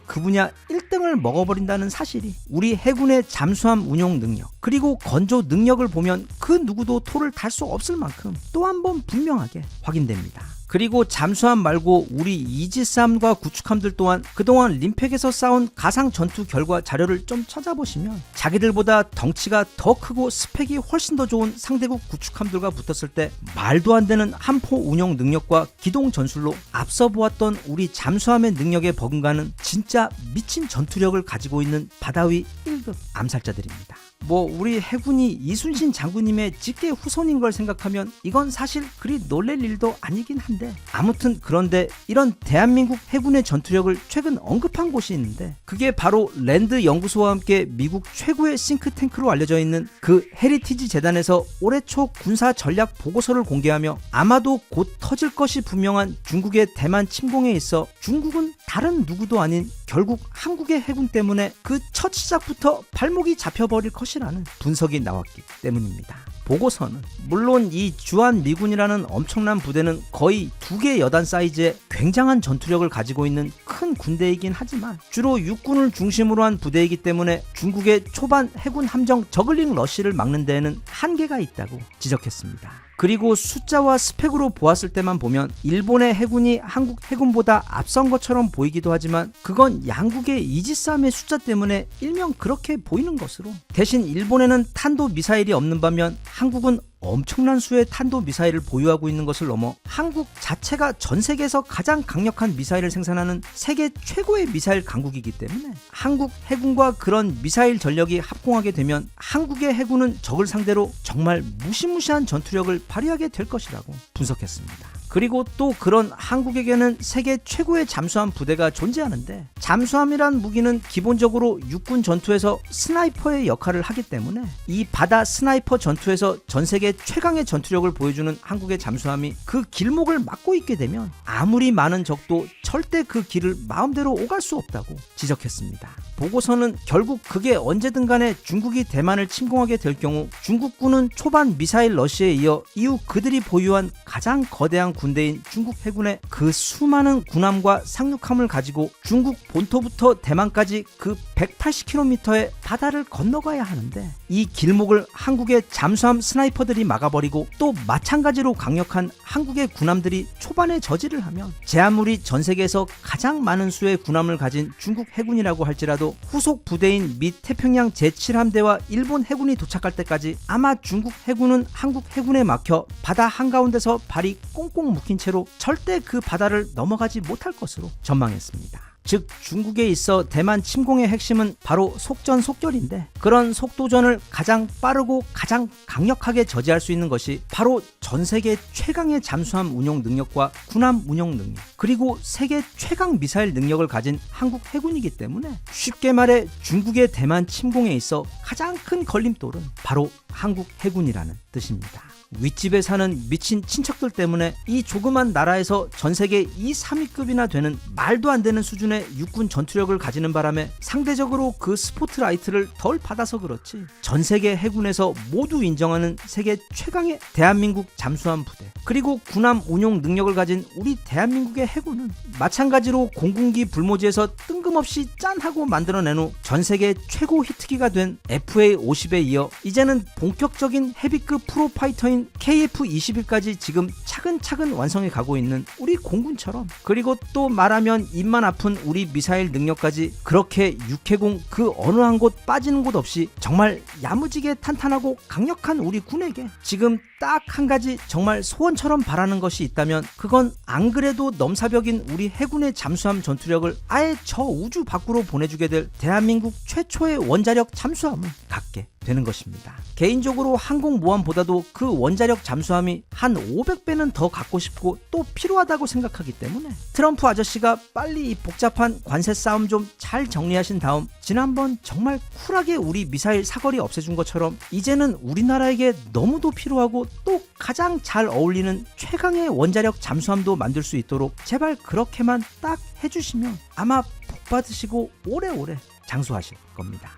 그 분야 1등을 먹어버린다는 사실이 우리 해군의 잠수함 운용 능력 그리고 건조 능력을 보면 그 누구도 토를 달 수 없을 만큼 또 한 번 분명하게 확인됩니다. 그리고 잠수함 말고 우리 이지스함과 구축함들 또한 그동안 림팩에서 쌓은 가상 전투 결과 자료를 좀 찾아보시면 자기들보다 덩치가 더 크고 스펙이 훨씬 더 좋은 상대국 구축함들과 붙었을 때 말도 안 되는 함포 운용 능력과 기동 전술로 앞서 보았던 우리 잠수함의 능력에 버금가는 진짜 미친 전투력을 가지고 있는 바다 위 1급 암살자들입니다. 우리 해군이 이순신 장군님의 직계 후손인 걸 생각하면 이건 사실 그리 놀랄 일도 아니긴 한데, 아무튼 그런데 이런 대한민국 해군의 전투력을 최근 언급한 곳이 있는데 그게 바로 랜드 연구소와 함께 미국 최고의 싱크탱크로 알려져 있는 그 헤리티지 재단에서 올해 초 군사 전략 보고서를 공개하며 아마도 곧 터질 것이 분명한 중국의 대만 침공에 있어 중국은 다른 누구도 아닌 결국 한국의 해군 때문에 그 첫 시작부터 발목이 잡혀버릴 것이라는 분석이 나왔기 때문입니다. 보고서는 물론 이 주한 미군이라는 엄청난 부대는 거의 2개 여단 사이즈의 굉장한 전투력을 가지고 있는 큰 군대이긴 하지만 주로 육군을 중심으로 한 부대이기 때문에 중국의 초반 해군 함정 저글링 러쉬를 막는 데에는 한계가 있다고 지적했습니다. 그리고 숫자와 스펙으로 보았을 때만 보면 일본의 해군이 한국 해군보다 앞선 것처럼 보이기도 하지만 그건 양국의 이지스함의 숫자 때문에 일명 그렇게 보이는 것으로, 대신 일본에는 탄도 미사일이 없는 반면 한국은 엄청난 수의 탄도미사일을 보유하고 있는 것을 넘어 한국 자체가 전 세계에서 가장 강력한 미사일을 생산하는 세계 최고의 미사일 강국이기 때문에 한국 해군과 그런 미사일 전력이 합공하게 되면 한국의 해군은 적을 상대로 정말 무시무시한 전투력을 발휘하게 될 것이라고 분석했습니다. 그리고 또 그런 한국에게는 세계 최고의 잠수함 부대가 존재하는데, 잠수함이란 무기는 기본적으로 육군 전투에서 스나이퍼의 역할을 하기 때문에 이 바다 스나이퍼 전투에서 전 세계 최강의 전투력을 보여주는 한국의 잠수함이 그 길목을 막고 있게 되면 아무리 많은 적도 절대 그 길을 마음대로 오갈 수 없다고 지적했습니다. 보고서는 결국 그게 언제든 간에 중국이 대만을 침공하게 될 경우 중국군은 초반 미사일 러시에 이어 이후 그들이 보유한 가장 거대한 군대인 중국 해군의 그 수많은 군함과 상륙함을 가지고 중국 본토부터 대만까지 그 180km의 바다를 건너가야 하는데, 이 길목을 한국의 잠수함 스나이퍼들이 막아버리고 또 마찬가지로 강력한 한국의 군함들이 초반에 저지를 하면 제 아무리 전 세계에서 가장 많은 수의 군함을 가진 중국 해군이라고 할지라도 후속 부대인 미 태평양 제7함대와 일본 해군이 도착할 때까지 아마 중국 해군은 한국 해군에 막혀 바다 한가운데서 발이 꽁꽁 묶인 채로 절대 그 바다를 넘어가지 못할 것으로 전망했습니다. 즉 중국에 있어 대만 침공의 핵심은 바로 속전속결인데, 그런 속도전을 가장 빠르고 가장 강력하게 저지할 수 있는 것이 바로 전 세계 최강의 잠수함 운용 능력과 군함 운용 능력, 그리고 세계 최강 미사일 능력을 가진 한국 해군이기 때문에 쉽게 말해 중국의 대만 침공에 있어 가장 큰 걸림돌은 바로 한국 해군이라는 뜻입니다. 윗집에 사는 미친 친척들 때문에 이 조그만 나라에서 전 세계 2, 3위급이나 되는 말도 안 되는 수준의 육군 전투력을 가지는 바람에 상대적으로 그 스포트라이트를 덜 받아서 그렇지 전 세계 해군에서 모두 인정하는 세계 최강의 대한민국 잠수함 부대, 그리고 군함 운용 능력을 가진 우리 대한민국의 해군은 마찬가지로 공군기 불모지에서 뜬금없이 짠하고 만들어낸 후 전 세계 최고 히트기가 된 FA-50에 이어 이제는 본격적인 헤비급 프로파이터인 KF-21까지 지금 차근차근 완성해 가고 있는 우리 공군처럼, 그리고 또 말하면 입만 아픈 우리 미사일 능력까지 그렇게 육해공 그 어느 한 곳 빠지는 곳 없이 정말 야무지게 탄탄하고 강력한 우리 군에게 지금 딱 한 가지 정말 소원처럼 바라는 것이 있다면 그건 안 그래도 넘사벽인 우리 해군의 잠수함 전투력을 아예 저 우주 밖으로 보내주게 될 대한민국 최초의 원자력 잠수함을 갖게 되는 것입니다. 개인적으로 항공모함보다도 그 원자력 잠수함이 한 500배는 더 갖고 싶고 또 필요하다고 생각하기 때문에 트럼프 아저씨가 빨리 이 복잡한 관세 싸움 좀 잘 정리하신 다음 지난번 정말 쿨하게 우리 미사일 사거리 없애준 것처럼 이제는 우리나라에게 너무도 필요하고 또 가장 잘 어울리는 최강의 원자력 잠수함도 만들 수 있도록 제발 그렇게만 딱 해주시면 아마 복 받으시고 오래오래 장수하실 겁니다.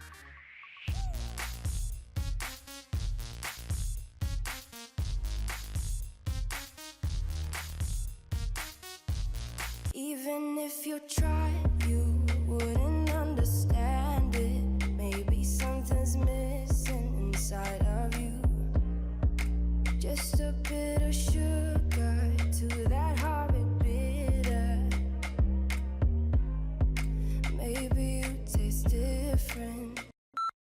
Even if you tried, you wouldn't understand it. Maybe something's missing inside of you. Just a bit of sugar to that heart.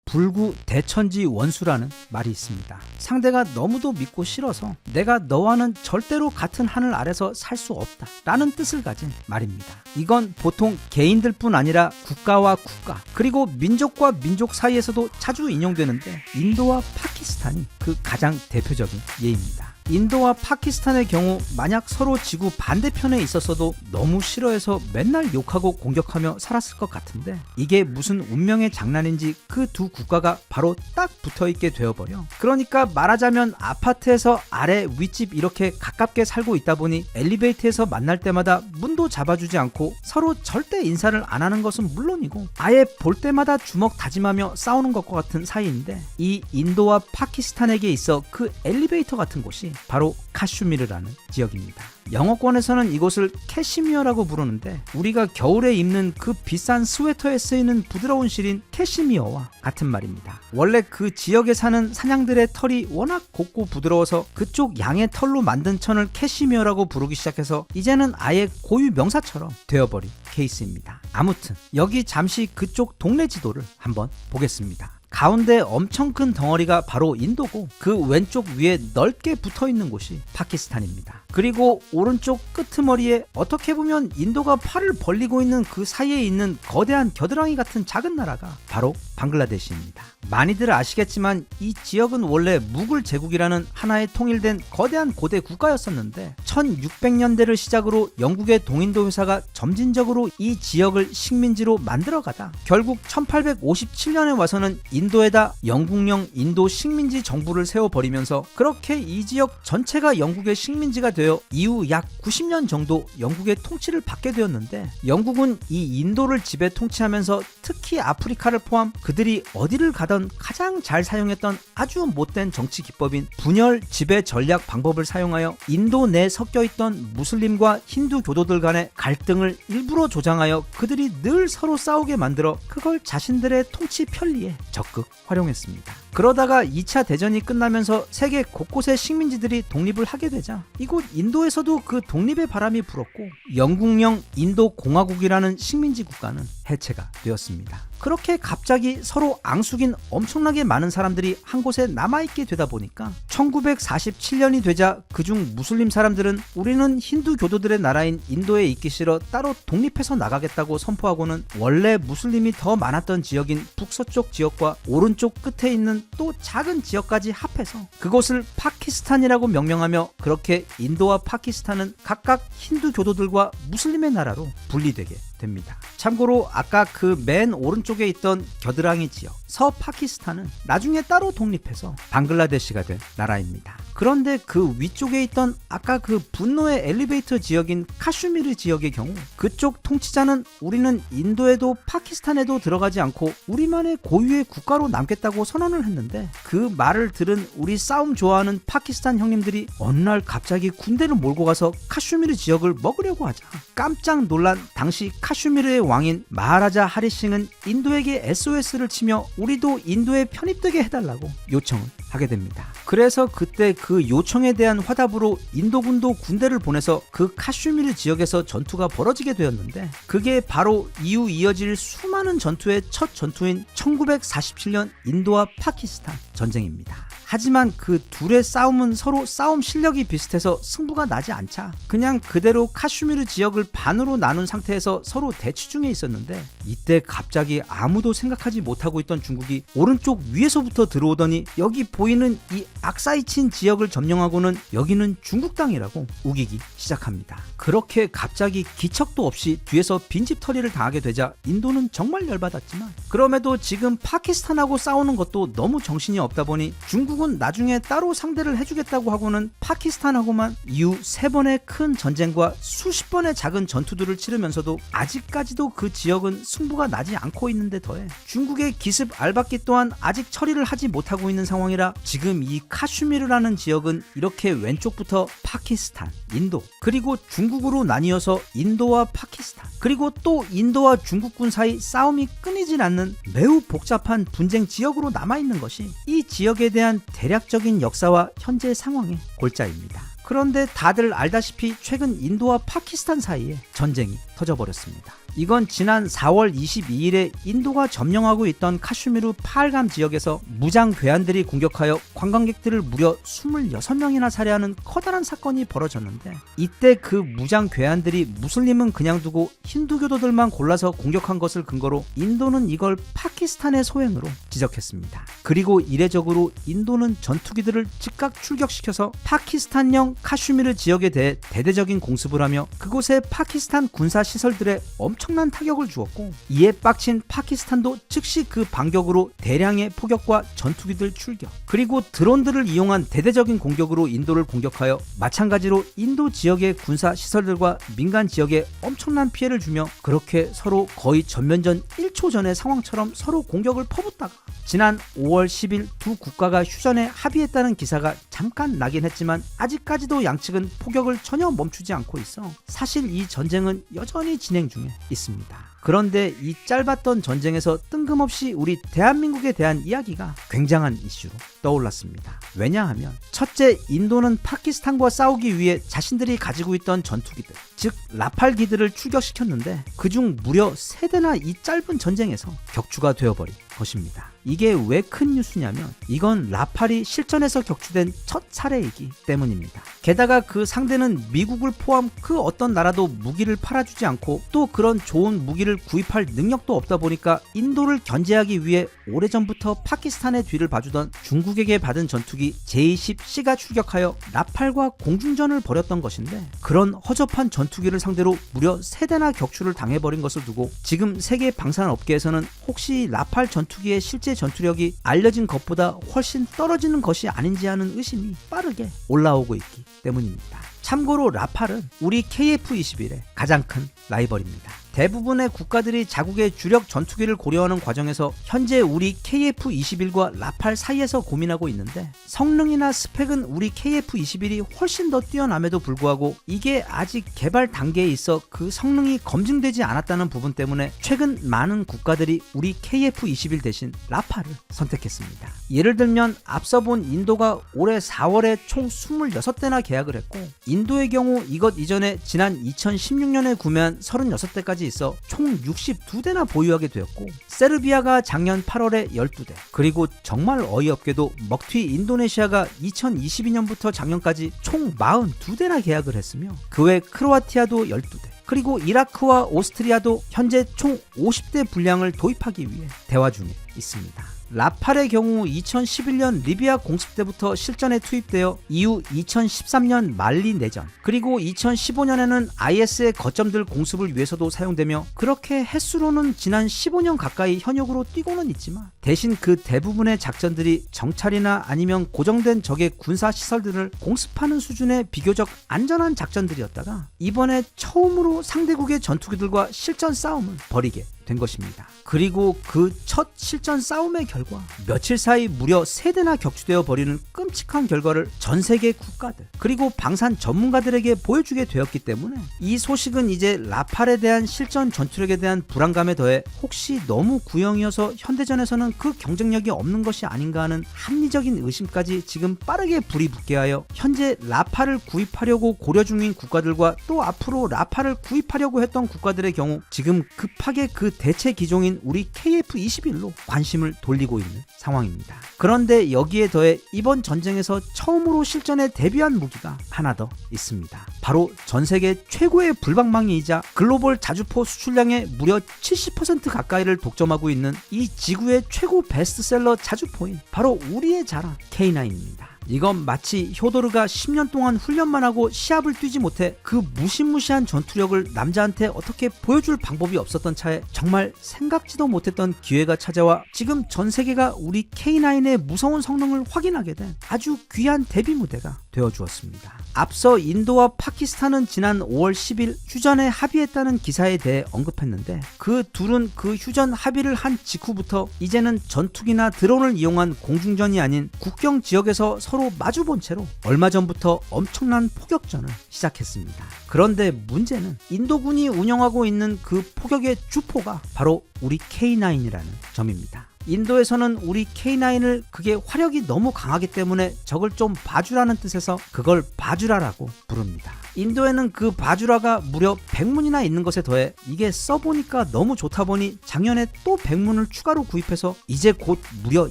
불구 대천지 원수라는 말이 있습니다. 상대가 너무도 믿고 싫어서 내가 너와는 절대로 같은 하늘 아래서 살 수 없다 라는 뜻을 가진 말입니다. 이건 보통 개인들뿐 아니라 국가와 국가 그리고 민족과 민족 사이에서도 자주 인용되는데 인도와 파키스탄이 그 가장 대표적인 예입니다. 인도와 파키스탄의 경우 만약 서로 지구 반대편에 있었어도 너무 싫어해서 맨날 욕하고 공격하며 살았을 것 같은데 이게 무슨 운명의 장난인지 그 두 국가가 바로 딱 붙어있게 되어버려. 그러니까 말하자면 아파트에서 아래 윗집 이렇게 가깝게 살고 있다 보니 엘리베이터에서 만날 때마다 문도 잡아주지 않고 서로 절대 인사를 안 하는 것은 물론이고 아예 볼 때마다 주먹 다짐하며 싸우는 것과 같은 사이인데 이 인도와 파키스탄에게 있어 그 엘리베이터 같은 곳이 바로 카슈미르라는 지역입니다. 영어권에서는 이곳을 캐시미어라고 부르는데 우리가 겨울에 입는 그 비싼 스웨터에 쓰이는 부드러운 실인 캐시미어와 같은 말입니다. 원래 그 지역에 사는 사냥들의 털이 워낙 곱고 부드러워서 그쪽 양의 털로 만든 천을 캐시미어라고 부르기 시작해서 이제는 아예 고유 명사처럼 되어버린 케이스입니다. 아무튼 여기 잠시 그쪽 동네 지도를 한번 보겠습니다. 가운데 엄청 큰 덩어리가 바로 인도고 그 왼쪽 위에 넓게 붙어있는 곳이 파키스탄입니다. 그리고 오른쪽 끄트머리에 어떻게 보면 인도가 팔을 벌리고 있는 그 사이에 있는 거대한 겨드랑이 같은 작은 나라가 바로 방글라데시입니다. 많이들 아시겠지만 이 지역은 원래 무굴 제국이라는 하나의 통일된 거대한 고대 국가였었는데 1600년대를 시작으로 영국의 동인도 회사가 점진적으로 이 지역을 식민지로 만들어가다 결국 1857년에 와서는 인도에다 영국령 인도 식민지 정부를 세워버리면서 그렇게 이 지역 전체가 영국의 식민지가 되어 이후 약 90년 정도 영국의 통치를 받게 되었는데 영국은 이 인도를 지배 통치하면서 특히 아프리카를 포함 그들이 어디를 가던 가장 잘 사용했던 아주 못된 정치 기법인 분열 지배 전략 방법을 사용하여 인도 내에 섞여있던 무슬림과 힌두 교도들 간의 갈등을 일부러 조장하여 그들이 늘 서로 싸우게 만들어 그걸 자신들의 통치 편리에 적극 활용했습니다. 그러다가 2차 대전이 끝나면서 세계 곳곳의 식민지들이 독립을 하게 되자 이곳 인도에서도 그 독립의 바람이 불었고 영국령 인도공화국이라는 식민지 국가는 해체가 되었습니다. 그렇게 갑자기 서로 앙숙인 엄청나게 많은 사람들이 한 곳에 남아있게 되다 보니까 1947년이 되자 그중 무슬림 사람들은 우리는 힌두 교도들의 나라인 인도에 있기 싫어 따로 독립해서 나가겠다고 선포하고는 원래 무슬림이 더 많았던 지역인 북서쪽 지역과 오른쪽 끝에 있는 또 작은 지역까지 합해서 그곳을 파키스탄이라고 명명하며 그렇게 인도와 파키스탄은 각각 힌두 교도들과 무슬림의 나라로 분리되게 됩니다. 참고로 아까 그 맨 오른쪽에 있던 겨드랑이 지역 서파키스탄은 나중에 따로 독립해서 방글라데시가 된 나라입니다. 그런데 그 위쪽에 있던 아까 그 분노의 엘리베이터 지역인 카슈미르 지역의 경우 그쪽 통치자는 우리는 인도에도 파키스탄에도 들어가지 않고 우리만의 고유의 국가로 남겠다고 선언을 했는데 그 말을 들은 우리 싸움 좋아하는 파키스탄 형님들이 어느 날 갑자기 군대를 몰고 가서 카슈미르 지역을 먹으려고 하자 깜짝 놀란 당시 카슈미르의 왕인 마하라자 하리싱은 인도에게 SOS를 치며 우리도 인도에 편입되게 해달라고 요청을 하게 됩니다. 그래서 그때 그 요청에 대한 화답으로 인도군도 군대를 보내서 그 카슈미르 지역에서 전투가 벌어지게 되었는데 그게 바로 이후 이어질 수많은 전투의 첫 전투인 1947년 인도와 파키스탄 전쟁입니다. 하지만 그 둘의 싸움은 서로 싸움 실력이 비슷해서 승부가 나지 않자 그냥 그대로 카슈미르 지역을 반으로 나눈 상태에서 서로 대치 중에 있었는데 이때 갑자기 아무도 생각하지 못하고 있던 중국이 오른쪽 위에서부터 들어오더니 여기 보이는 이 악사이친 지역을 점령하고는 여기는 중국 땅이라고 우기기 시작합니다. 그렇게 갑자기 기척도 없이 뒤에서 빈집털이를 당하게 되자 인도는 정말 열받았지만 그럼에도 지금 파키스탄하고 싸우는 것도 너무 정신이 없다 보니 중국은 나중에 따로 상대를 해주겠다고 하고는 파키스탄하고만 이후 3번의 큰 전쟁과 수십 번의 작은 전투들을 치르면서도 아직까지도 그 지역은 승부가 나지 않고 있는데 더해 중국의 기습 알박기 또한 아직 처리를 하지 못하고 있는 상황이라 지금 이 카슈미르라는 지역은 이렇게 왼쪽부터 파키스탄, 인도 그리고 중국으로 나뉘어서 인도와 파키스탄 그리고 또 인도와 중국군 사이 싸움이 끊이질 않는 매우 복잡한 분쟁 지역으로 남아있는 것이 이 지역에 대한 대략적인 역사와 현재 상황의 골자입니다. 그런데 다들 알다시피 최근 인도와 파키스탄 사이에 전쟁이 터져버렸습니다. 이건 지난 4월 22일에 인도가 점령하고 있던 카슈미르 파할감 지역에서 무장 괴한들이 공격하여 관광객들을 무려 26명이나 살해하는 커다란 사건이 벌어졌는데, 이때 그 무장 괴한들이 무슬림은 그냥 두고 힌두교도들만 골라서 공격한 것을 근거로 인도는 이걸 파키스탄의 소행으로 지적했습니다. 그리고 이례적으로 인도는 전투기들을 즉각 출격시켜서 파키스탄령 카슈미르 지역에 대해 대대적인 공습을 하며 그곳의 파키스탄 군사 시설들에 엄청난 타격을 주었고, 이에 빡친 파키스탄도 즉시 그 반격으로 대량의 포격과 전투기들 출격, 그리고 드론들을 이용한 대대적인 공격으로 인도를 공격하여 마찬가지로 인도 지역의 군사 시설들과 민간 지역에 엄청난 피해를 주며, 그렇게 서로 거의 전면전 1초 전의 상황처럼 서로 공격을 퍼붓다가 지난 5월 10일 두 국가가 휴전에 합의했다는 기사가 잠깐 나긴 했지만 아직까지도 양측은 포격을 전혀 멈추지 않고 있어 사실 이 전쟁은 여전히 진행 중에 있습니다. 그런데 이 짧았던 전쟁에서 뜬금없이 우리 대한민국에 대한 이야기가 굉장한 이슈로 떠올랐습니다. 왜냐하면 첫째, 인도는 파키스탄과 싸우기 위해 자신들이 가지고 있던 전투기들, 즉 라팔기들을 출격시켰는데 그중 무려 3대나 이 짧은 전쟁에서 격추가 되어버린 것입니다. 이게 왜 큰 뉴스냐면 이건 라팔이 실전에서 격추된 첫 사례이기 때문입니다. 게다가 그 상대는 미국을 포함 그 어떤 나라도 무기를 팔아주지 않고 또 그런 좋은 무기를 구입할 능력도 없다 보니까 인도를 견제하기 위해 오래전부터 파키스탄의 뒤를 봐주던 중국에게 받은 전투기 J-10C가 출격하여 라팔과 공중전을 벌였던 것인데, 그런 허접한 전투기를 상대로 무려 3대나 격추를 당해버린 것을 두고 지금 세계 방산업계에서는 혹시 라팔 전투기의 실제 전투력이 알려진 것보다 훨씬 떨어지는 것이 아닌지 하는 의심이 빠르게 올라오고 있기 때문입니다. 참고로 라팔은 우리 KF-21의 가장 큰 라이벌입니다. 대부분의 국가들이 자국의 주력 전투기를 고려하는 과정에서 현재 우리 KF-21과 라팔 사이에서 고민하고 있는데, 성능이나 스펙은 우리 KF-21이 훨씬 더 뛰어남에도 불구하고 이게 아직 개발 단계에 있어 그 성능이 검증되지 않았다는 부분 때문에 최근 많은 국가들이 우리 KF-21 대신 라팔을 선택했습니다. 예를 들면 앞서 본 인도가 올해 4월에 총 26대나 계약을 했고, 인도의 경우 이것 이전에 지난 2016년에 구매한 36대까지 있어 총 62대나 보유하게 되었고, 세르비아가 작년 8월에 12대, 그리고 정말 어이없게도 먹튀 인도네시아가 2022년부터 작년까지 총 42대나 계약을 했으며, 그 외 크로아티아도 12대, 그리고 이라크와 오스트리아도 현재 총 50대 분량을 도입하기 위해 대화 중에 있습니다. 라팔의 경우 2011년 리비아 공습 때부터 실전에 투입되어 이후 2013년 말리 내전, 그리고 2015년에는 IS의 거점들 공습을 위해서도 사용되며, 그렇게 횟수로는 지난 15년 가까이 현역으로 뛰고는 있지만 대신 그 대부분의 작전들이 정찰이나 아니면 고정된 적의 군사 시설들을 공습하는 수준의 비교적 안전한 작전들이었다가 이번에 처음으로 상대국의 전투기들과 실전 싸움을 벌이게 된 것입니다. 그리고 그 첫 실전 싸움의 결과 며칠 사이 무려 3대나 격추되어 버리는 끔찍한 결과를 전 세계 국가들 그리고 방산 전문가들에게 보여주게 되었기 때문에 이 소식은 이제 라팔에 대한 실전 전투력에 대한 불안감에 더해 혹시 너무 구형이어서 현대전에서는 그 경쟁력이 없는 것이 아닌가 하는 합리적인 의심까지 지금 빠르게 불이 붙게 하여 현재 라팔을 구입하려고 고려 중인 국가들과 또 앞으로 라팔을 구입하려고 했던 국가들의 경우 지금 급하게 그 대체 기종인 우리 KF-21로 관심을 돌리고 있는 상황입니다. 그런데 여기에 더해 이번 전쟁에서 처음으로 실전에 대비한 무기가 하나 더 있습니다. 바로 전 세계 최고의 불방망이이자 글로벌 자주포 수출량의 무려 70% 가까이를 독점하고 있는 이 지구의 최고 베스트셀러 자주포인 바로 우리의 자랑 K9입니다. 이건 마치 효도르가 10년 동안 훈련만 하고 시합을 뛰지 못해 그 무시무시한 전투력을 남자한테 어떻게 보여줄 방법이 없었던 차에 정말 생각지도 못했던 기회가 찾아와 지금 전 세계가 우리 K9의 무서운 성능을 확인하게 된 아주 귀한 데뷔 무대가 되어주었습니다. 앞서 인도와 파키스탄은 지난 5월 10일 휴전에 합의했다는 기사에 대해 언급했는데, 그 둘은 그 휴전 합의를 한 직후부터 이제는 전투기나 드론을 이용한 공중전이 아닌 국경 지역에서 서로 마주본 채로 얼마 전부터 엄청난 포격전을 시작했습니다. 그런데 문제는 인도군이 운영하고 있는 그 포격의 주포가 바로 우리 K9이라는 점입니다. 인도에서는 우리 K9을 그게 화력이 너무 강하기 때문에 적을 좀 봐주라는 뜻에서 그걸 바주라라고 부릅니다. 인도에는 그 바주라가 무려 100문이나 있는 것에 더해 이게 써보니까 너무 좋다 보니 작년에 또 100문을 추가로 구입해서 이제 곧 무려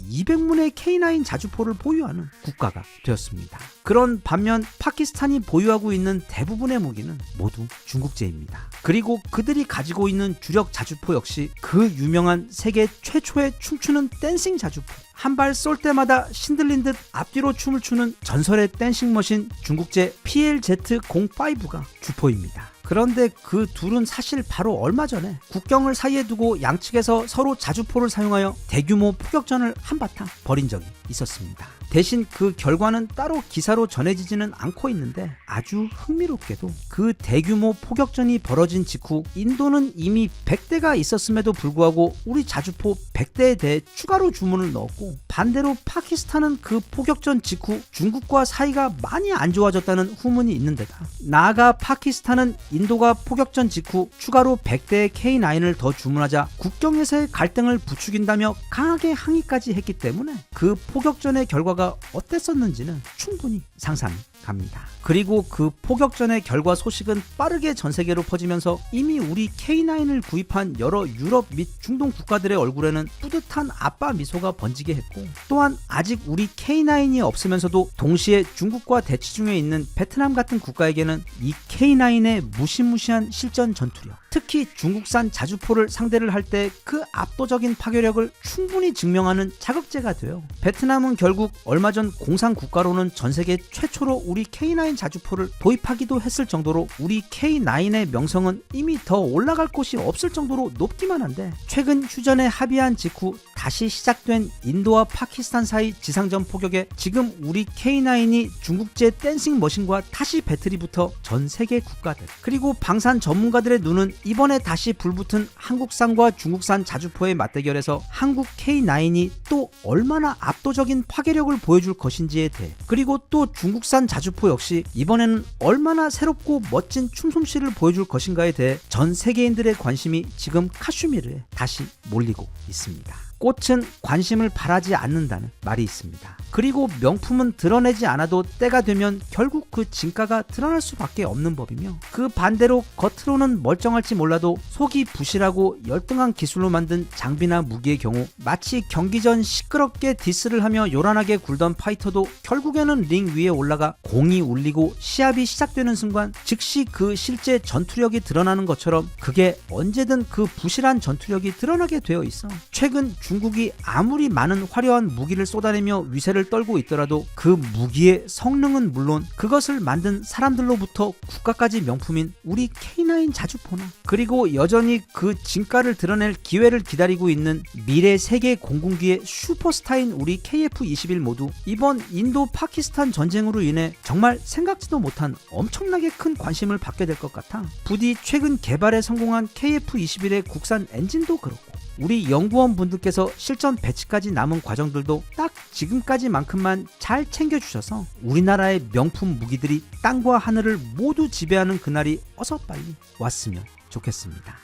200문의 K9 자주포를 보유하는 국가가 되었습니다. 그런 반면 파키스탄이 보유하고 있는 대부분의 무기는 모두 중국제입니다. 그리고 그들이 가지고 있는 주력 자주포 역시 그 유명한 세계 최초의 춤추는 댄싱 자주포, 한 발 쏠 때마다 신들린 듯 앞뒤로 춤을 추는 전설의 댄싱 머신 중국제 PLZ-05가 주포입니다. 그런데 그 둘은 사실 바로 얼마 전에 국경을 사이에 두고 양측에서 서로 자주포를 사용하여 대규모 포격전을 한바탕 벌인 적이 있었습니다. 대신 그 결과는 따로 기사로 전해지지는 않고 있는데 아주 흥미롭게도 그 대규모 포격전이 벌어진 직후 인도는 이미 100대가 있었음에도 불구하고 우리 자주포 100대에 대해 추가로 주문을 넣었고, 반대로 파키스탄은 그 포격전 직후 중국과 사이가 많이 안 좋아졌다는 후문이 있는 데다 나아가 파키스탄은 인도가 포격전 직후 추가로 100대의 K9을 더 주문하자 국경에서의 갈등을 부추긴다며 강하게 항의까지 했기 때문에 그 포격전의 결과가 어땠었는지는 충분히 상상이 갑니다. 그리고 그 포격전의 결과 소식은 빠르게 전 세계로 퍼지면서 이미 우리 K9을 구입한 여러 유럽 및 중동 국가들의 얼굴에는 뿌듯한 아빠 미소가 번지게 했고, 또한 아직 우리 K9이 없으면서도 동시에 중국과 대치 중에 있는 베트남 같은 국가에게는 이 K9의 무시무시한 실전 전투력, 특히 중국산 자주포를 상대를 할 때 그 압도적인 파괴력을 충분히 증명하는 자극제가 돼요. 베트남은 결국 얼마 전 공산 국가로는 전 세계 최초로 우리 K9 자주포를 도입하기도 했을 정도로 우리 K9의 명성은 이미 더 올라갈 곳이 없을 정도로 높기만 한데, 최근 휴전에 합의한 직후 다시 시작된 인도와 파키스탄 사이 지상전 포격에 지금 우리 K9이 중국제 댄싱 머신과 다시 배틀이 붙어 전 세계 국가들 그리고 방산 전문가들의 눈은 이번에 다시 불붙은 한국산과 중국산 자주포의 맞대결에서 한국 K9이 또 얼마나 압도적인 파괴력을 보여줄 것인지에 대해, 그리고 또 중국산 자주포 역시 이번에는 얼마나 새롭고 멋진 춤솜씨를 보여줄 것인가에 대해 전 세계인들의 관심이 지금 카슈미르에 다시 몰리고 있습니다. 꽃은 관심을 바라지 않는다는 말이 있습니다. 그리고 명품은 드러내지 않아도 때가 되면 결국 그 진가가 드러날 수밖에 없는 법이며, 그 반대로 겉으로는 멀쩡할지 몰라도 속이 부실하고 열등한 기술로 만든 장비나 무기의 경우 마치 경기 전 시끄럽게 디스를 하며 요란하게 굴던 파이터도 결국에는 링 위에 올라가 공이 울리고 시합이 시작되는 순간 즉시 그 실제 전투력이 드러나는 것처럼 그게 언제든 그 부실한 전투력이 드러나게 되어 있어. 최근 중국이 아무리 많은 화려한 무기를 쏟아내며 위세를 떨고 있더라도 그 무기의 성능은 물론 그것을 만든 사람들로부터 국가까지 명품인 우리 K9 자주포나, 그리고 여전히 그 진가를 드러낼 기회를 기다리고 있는 미래 세계 공군기의 슈퍼스타인 우리 KF-21 모두 이번 인도 파키스탄 전쟁으로 인해 정말 생각지도 못한 엄청나게 큰 관심을 받게 될 것 같아. 부디 최근 개발에 성공한 KF-21의 국산 엔진도 그렇고 우리 연구원 분들께서 실전 배치까지 남은 과정들도 딱 지금까지만큼만 잘 챙겨주셔서 우리나라의 명품 무기들이 땅과 하늘을 모두 지배하는 그날이 어서 빨리 왔으면 좋겠습니다.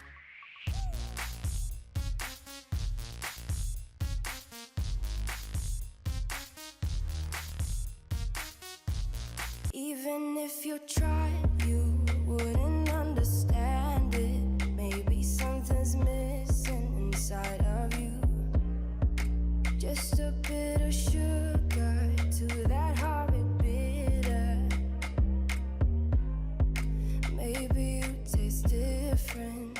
Even if you tried, you wouldn't understand it. Maybe something's missing inside of you. Just a bit of sugar to that horrid bitter. Maybe you taste different.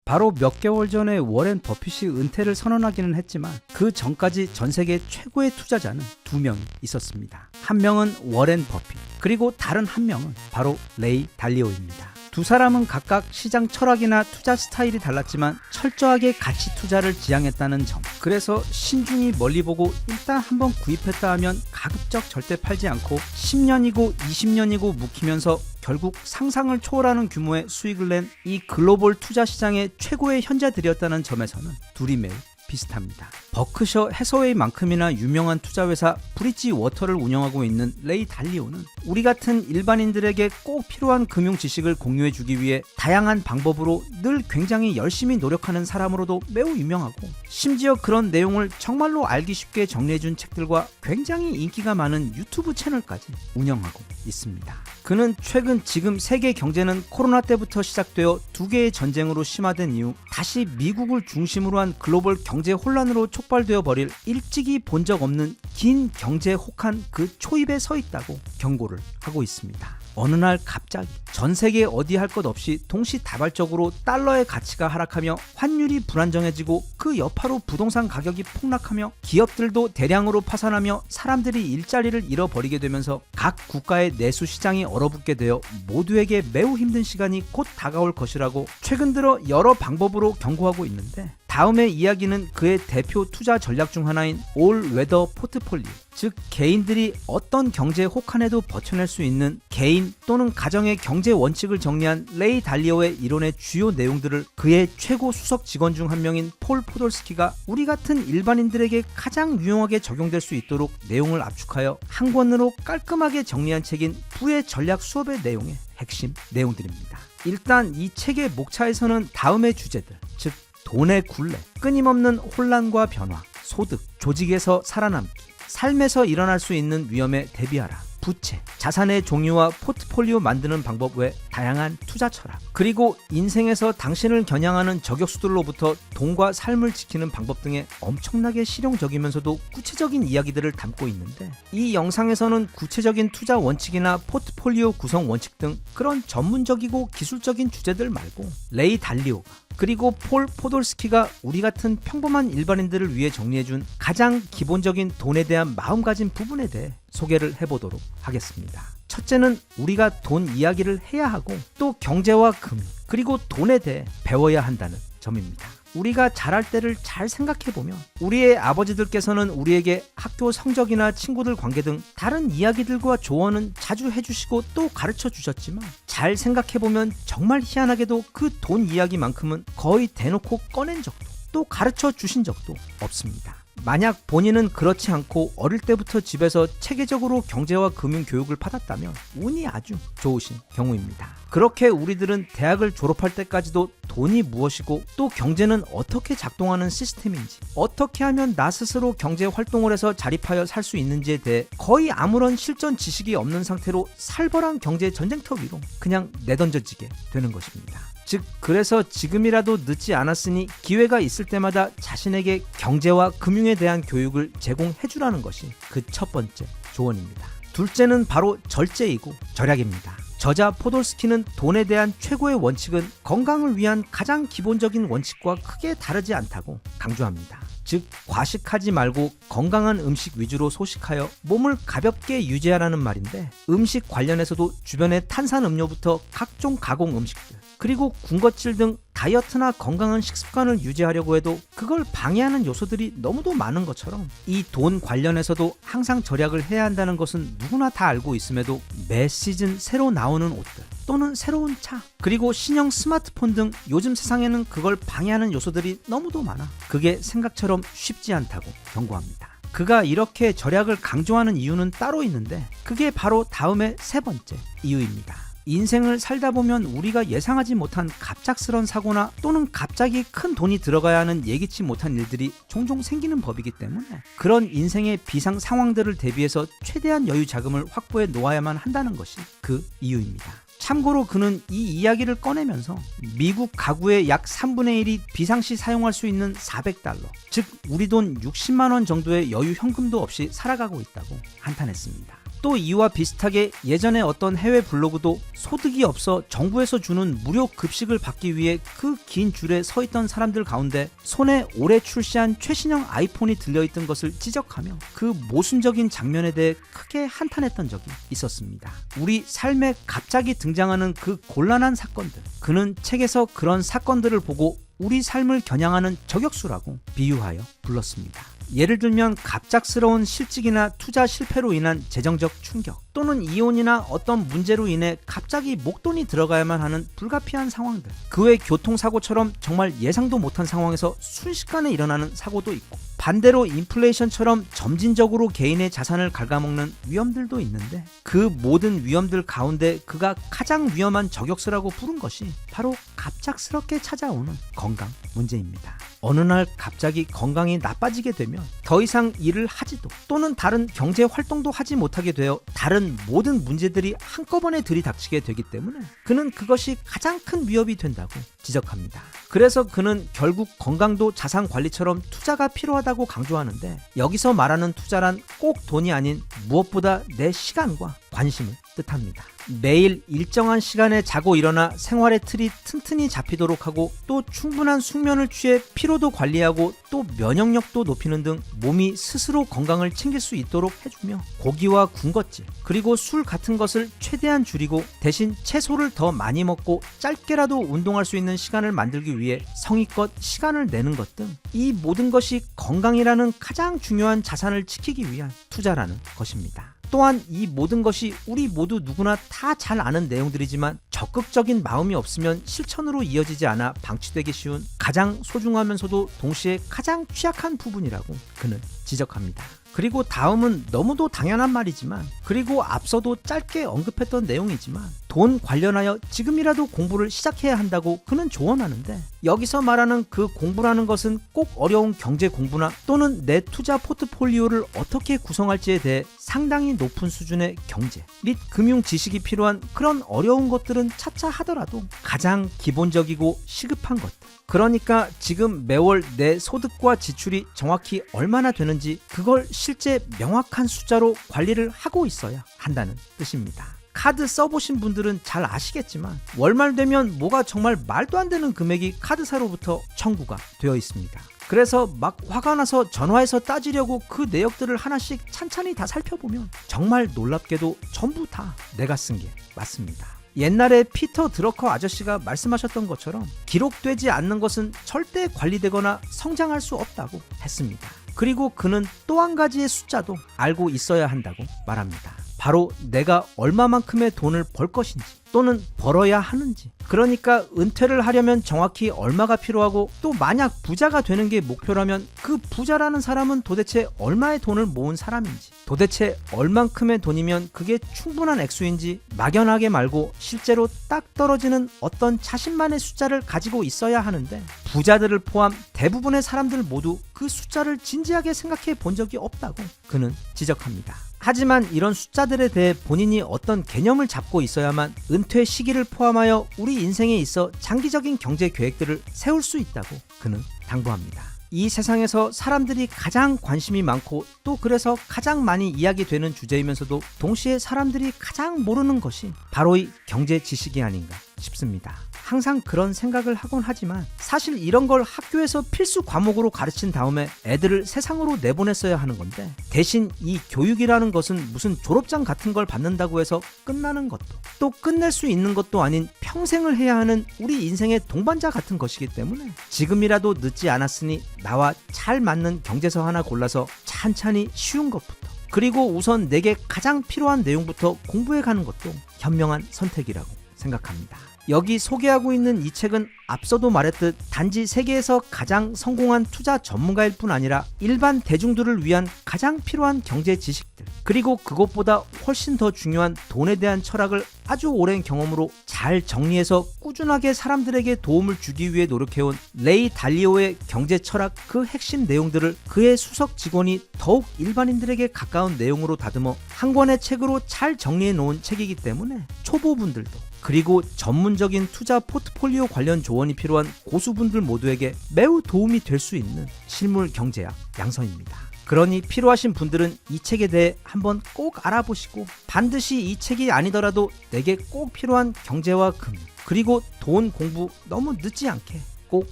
바로 몇 개월 전에 워렌 버핏이 은퇴를 선언하기는 했지만 그 전까지 전 세계 최고의 투자자는 두 명이 있었습니다. 한 명은 워렌 버핏, 그리고 다른 한 명은 바로 레이 달리오입니다. 두 사람은 각각 시장 철학이나 투자 스타일이 달랐지만 철저하게 가치 투자를 지향했다는 점, 그래서 신중히 멀리 보고 일단 한번 구입했다 하면 가급적 절대 팔지 않고 10년이고 20년이고 묵히면서 결국 상상을 초월하는 규모의 수익을 낸 이 글로벌 투자 시장의 최고의 현자들이었다는 점에서는 둘이 매우 비슷합니다. 버크셔 해서웨이만큼이나 유명한 투자회사 브릿지 워터를 운영하고 있는 레이 달리오는 우리 같은 일반인들에게 꼭 필요한 금융 지식을 공유해주기 위해 다양한 방법으로 늘 굉장히 열심히 노력하는 사람으로도 매우 유명하고, 심지어 그런 내용을 정말로 알기 쉽게 정리해준 책들과 굉장히 인기가 많은 유튜브 채널까지 운영하고 있습니다. 그는 최근 지금 세계 경제는 코로나 때부터 시작되어 두 개의 전쟁으로 심화된 이후 다시 미국을 중심으로 한 글로벌 경제 혼란으로 촉발되어 버릴 일찍이 본 적 없는 긴 경제 혹한 그 초입에 서 있다고 경고를 하고 있습니다. 어느 날 갑자기 전 세계 어디 할 것 없이 동시다발적으로 달러의 가치가 하락하며 환율이 불안정해지고 그 여파로 부동산 가격이 폭락하며 기업들도 대량으로 파산하며 사람들이 일자리를 잃어버리게 되면서 각 국가의 내수 시장이 얼어붙게 되어 모두에게 매우 힘든 시간이 곧 다가올 것이라고 최근 들어 여러 방법으로 경고하고 있는데, 다음의 이야기는 그의 대표 투자 전략 중 하나인 올 웨더 포트폴리오, 즉 개인들이 어떤 경제 혹한에도 버텨낼 수 있는 개인 또는 가정의 경제 원칙을 정리한 레이 달리오의 이론의 주요 내용들을 그의 최고 수석 직원 중 한 명인 폴 포돌스키가 우리 같은 일반인들에게 가장 유용하게 적용될 수 있도록 내용을 압축하여 한 권으로 깔끔하게 정리한 책인 부의 전략 수업의 내용의 핵심 내용들입니다. 일단 이 책의 목차에서는 다음의 주제들, 즉 돈의 굴레, 끊임없는 혼란과 변화, 소득, 조직에서 살아남기, 삶에서 일어날 수 있는 위험에 대비하라, 부채, 자산의 종류와 포트폴리오 만드는 방법 외 다양한 투자 철학, 그리고 인생에서 당신을 겨냥하는 저격수들로부터 돈과 삶을 지키는 방법 등의 엄청나게 실용적이면서도 구체적인 이야기들을 담고 있는데, 이 영상에서는 구체적인 투자 원칙이나 포트폴리오 구성 원칙 등 그런 전문적이고 기술적인 주제들 말고 레이 달리오가 그리고 폴 포돌스키가 우리 같은 평범한 일반인들을 위해 정리해준 가장 기본적인 돈에 대한 마음가짐 부분에 대해 소개를 해보도록 하겠습니다. 첫째는 우리가 돈 이야기를 해야 하고 또 경제와 금융 그리고 돈에 대해 배워야 한다는 점입니다. 우리가 자랄 때를 잘 생각해보면 우리의 아버지들께서는 우리에게 학교 성적이나 친구들 관계 등 다른 이야기들과 조언은 자주 해주시고 또 가르쳐 주셨지만, 잘 생각해보면 정말 희한하게도 그 돈 이야기만큼은 거의 대놓고 꺼낸 적도 또 가르쳐 주신 적도 없습니다. 만약 본인은 그렇지 않고 어릴 때부터 집에서 체계적으로 경제와 금융 교육을 받았다면 운이 아주 좋으신 경우입니다. 그렇게 우리들은 대학을 졸업할 때까지도 돈이 무엇이고 또 경제는 어떻게 작동하는 시스템인지, 어떻게 하면 나 스스로 경제 활동을 해서 자립하여 살 수 있는지에 대해 거의 아무런 실전 지식이 없는 상태로 살벌한 경제 전쟁터 위로 그냥 내던져지게 되는 것입니다. 즉, 그래서 지금이라도 늦지 않았으니 기회가 있을 때마다 자신에게 경제와 금융에 대한 교육을 제공해주라는 것이 그 첫 번째 조언입니다. 둘째는 바로 절제이고 절약입니다. 저자 포돌스키는 돈에 대한 최고의 원칙은 건강을 위한 가장 기본적인 원칙과 크게 다르지 않다고 강조합니다. 즉, 과식하지 말고 건강한 음식 위주로 소식하여 몸을 가볍게 유지하라는 말인데, 음식 관련해서도 주변에 탄산음료부터 각종 가공 음식들, 그리고 군것질 등 다이어트나 건강한 식습관을 유지하려고 해도 그걸 방해하는 요소들이 너무도 많은 것처럼 이 돈 관련해서도 항상 절약을 해야 한다는 것은 누구나 다 알고 있음에도 매 시즌 새로 나오는 옷들 또는 새로운 차, 그리고 신형 스마트폰 등 요즘 세상에는 그걸 방해하는 요소들이 너무도 많아 그게 생각처럼 쉽지 않다고 경고합니다. 그가 이렇게 절약을 강조하는 이유는 따로 있는데, 그게 바로 다음의 세 번째 이유입니다. 인생을 살다 보면 우리가 예상하지 못한 갑작스런 사고나 또는 갑자기 큰 돈이 들어가야 하는 예기치 못한 일들이 종종 생기는 법이기 때문에 그런 인생의 비상 상황들을 대비해서 최대한 여유 자금을 확보해 놓아야만 한다는 것이 그 이유입니다. 참고로 그는 이 이야기를 꺼내면서 미국 가구의 약 3분의 1이 비상시 사용할 수 있는 $400, 즉 우리 돈 60만 원 정도의 여유 현금도 없이 살아가고 있다고 한탄했습니다. 또 이와 비슷하게 예전에 어떤 해외 블로그도 소득이 없어 정부에서 주는 무료 급식을 받기 위해 그 긴 줄에 서 있던 사람들 가운데 손에 올해 출시한 최신형 아이폰이 들려있던 것을 지적하며 그 모순적인 장면에 대해 크게 한탄했던 적이 있었습니다. 우리 삶에 갑자기 등장하는 그 곤란한 사건들, 그는 책에서 그런 사건들을 보고 우리 삶을 겨냥하는 저격수라고 비유하여 불렀습니다. 예를 들면 갑작스러운 실직이나 투자 실패로 인한 재정적 충격, 또는 이혼이나 어떤 문제로 인해 갑자기 목돈이 들어가야만 하는 불가피한 상황들, 그 외 교통사고처럼 정말 예상도 못한 상황에서 순식간에 일어나는 사고도 있고, 반대로 인플레이션처럼 점진적으로 개인의 자산을 갉아먹는 위험들도 있는데, 그 모든 위험들 가운데 그가 가장 위험한 저격수라고 부른 것이 바로 갑작스럽게 찾아오는 건강 문제입니다. 어느 날 갑자기 건강이 나빠지게 되면 더 이상 일을 하지도 또는 다른 경제 활동도 하지 못하게 되어 다른 모든 문제들이 한꺼번에 들이닥치게 되기 때문에 그는 그것이 가장 큰 위협이 된다고 지적합니다. 그래서 그는 결국 건강도 자산 관리처럼 투자가 필요하다고 강조하는데, 여기서 말하는 투자란 꼭 돈이 아닌 무엇보다 내 시간과 관심을 뜻합니다. 매일 일정한 시간에 자고 일어나 생활의 틀이 튼튼히 잡히도록 하고, 또 충분한 숙면을 취해 피로도 관리하고 또 면역력도 높이는 등 몸이 스스로 건강을 챙길 수 있도록 해주며, 고기와 군것질 그리고 술 같은 것을 최대한 줄이고 대신 채소를 더 많이 먹고 짧게라도 운동할 수 있는 시간을 만들기 위해 성의껏 시간을 내는 것 등, 이 모든 것이 건강이라는 가장 중요한 자산을 지키기 위한 투자라는 것입니다. 또한 이 모든 것이 우리 모두 누구나 다 잘 아는 내용들이지만 적극적인 마음이 없으면 실천으로 이어지지 않아 방치되기 쉬운 가장 소중하면서도 동시에 가장 취약한 부분이라고 그는 지적합니다. 그리고 다음은 너무도 당연한 말이지만, 그리고 앞서도 짧게 언급했던 내용이지만, 돈 관련하여 지금이라도 공부를 시작해야 한다고 그는 조언하는데, 여기서 말하는 그 공부라는 것은 꼭 어려운 경제 공부나 또는 내 투자 포트폴리오를 어떻게 구성할지에 대해 상당히 높은 수준의 경제 및 금융 지식이 필요한 그런 어려운 것들은 차차 하더라도 가장 기본적이고 시급한 것들, 그러니까 지금 매월 내 소득과 지출이 정확히 얼마나 되는지 그걸 실제 명확한 숫자로 관리를 하고 있어야 한다는 뜻입니다. 카드 써보신 분들은 잘 아시겠지만 월말 되면 뭐가 정말 말도 안 되는 금액이 카드사로부터 청구가 되어 있습니다. 그래서 막 화가 나서 전화해서 따지려고 그 내역들을 하나씩 찬찬히 다 살펴보면 정말 놀랍게도 전부 다 내가 쓴 게 맞습니다. 옛날에 피터 드러커 아저씨가 말씀하셨던 것처럼 기록되지 않는 것은 절대 관리되거나 성장할 수 없다고 했습니다. 그리고 그는 또 한 가지의 숫자도 알고 있어야 한다고 말합니다. 바로 내가 얼마만큼의 돈을 벌 것인지 또는 벌어야 하는지, 그러니까 은퇴를 하려면 정확히 얼마가 필요하고, 또 만약 부자가 되는 게 목표라면 그 부자라는 사람은 도대체 얼마의 돈을 모은 사람인지, 도대체 얼만큼의 돈이면 그게 충분한 액수인지 막연하게 말고 실제로 딱 떨어지는 어떤 자신만의 숫자를 가지고 있어야 하는데, 부자들을 포함 대부분의 사람들 모두 그 숫자를 진지하게 생각해 본 적이 없다고 그는 지적합니다. 하지만 이런 숫자들에 대해 본인이 어떤 개념을 잡고 있어야만 은퇴 시기를 포함하여 우리 인생에 있어 장기적인 경제 계획들을 세울 수 있다고 그는 당부합니다. 이 세상에서 사람들이 가장 관심이 많고 또 그래서 가장 많이 이야기되는 주제이면서도 동시에 사람들이 가장 모르는 것이 바로 이 경제 지식이 아닌가 싶습니다. 항상 그런 생각을 하곤 하지만 사실 이런 걸 학교에서 필수 과목으로 가르친 다음에 애들을 세상으로 내보냈어야 하는 건데, 대신 이 교육이라는 것은 무슨 졸업장 같은 걸 받는다고 해서 끝나는 것도 또 끝낼 수 있는 것도 아닌 평생을 해야 하는 우리 인생의 동반자 같은 것이기 때문에 지금이라도 늦지 않았으니 나와 잘 맞는 경제서 하나 골라서 찬찬히 쉬운 것부터, 그리고 우선 내게 가장 필요한 내용부터 공부해 가는 것도 현명한 선택이라고 생각합니다. 여기 소개하고 있는 이 책은 앞서도 말했듯 단지 세계에서 가장 성공한 투자 전문가일 뿐 아니라 일반 대중들을 위한 가장 필요한 경제 지식들, 그리고 그것보다 훨씬 더 중요한 돈에 대한 철학을 아주 오랜 경험으로 잘 정리해서 꾸준하게 사람들에게 도움을 주기 위해 노력해온 레이 달리오의 경제 철학 그 핵심 내용들을 그의 수석 직원이 더욱 일반인들에게 가까운 내용으로 다듬어 한 권의 책으로 잘 정리해 놓은 책이기 때문에 초보분들도, 그리고 전문적인 투자 포트폴리오 관련 조언이 필요한 고수분들 모두에게 매우 도움이 될 수 있는 실물 경제학 양서입니다. 그러니 필요하신 분들은 이 책에 대해 한번 꼭 알아보시고, 반드시 이 책이 아니더라도 내게 꼭 필요한 경제와 금융 그리고 돈 공부 너무 늦지 않게 꼭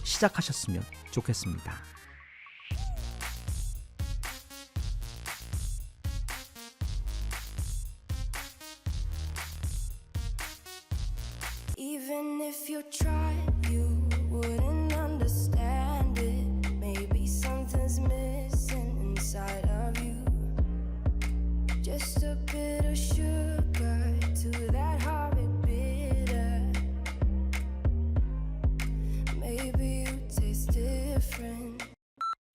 시작하셨으면 좋겠습니다. Even if you tried, you wouldn't understand it. Maybe something's missing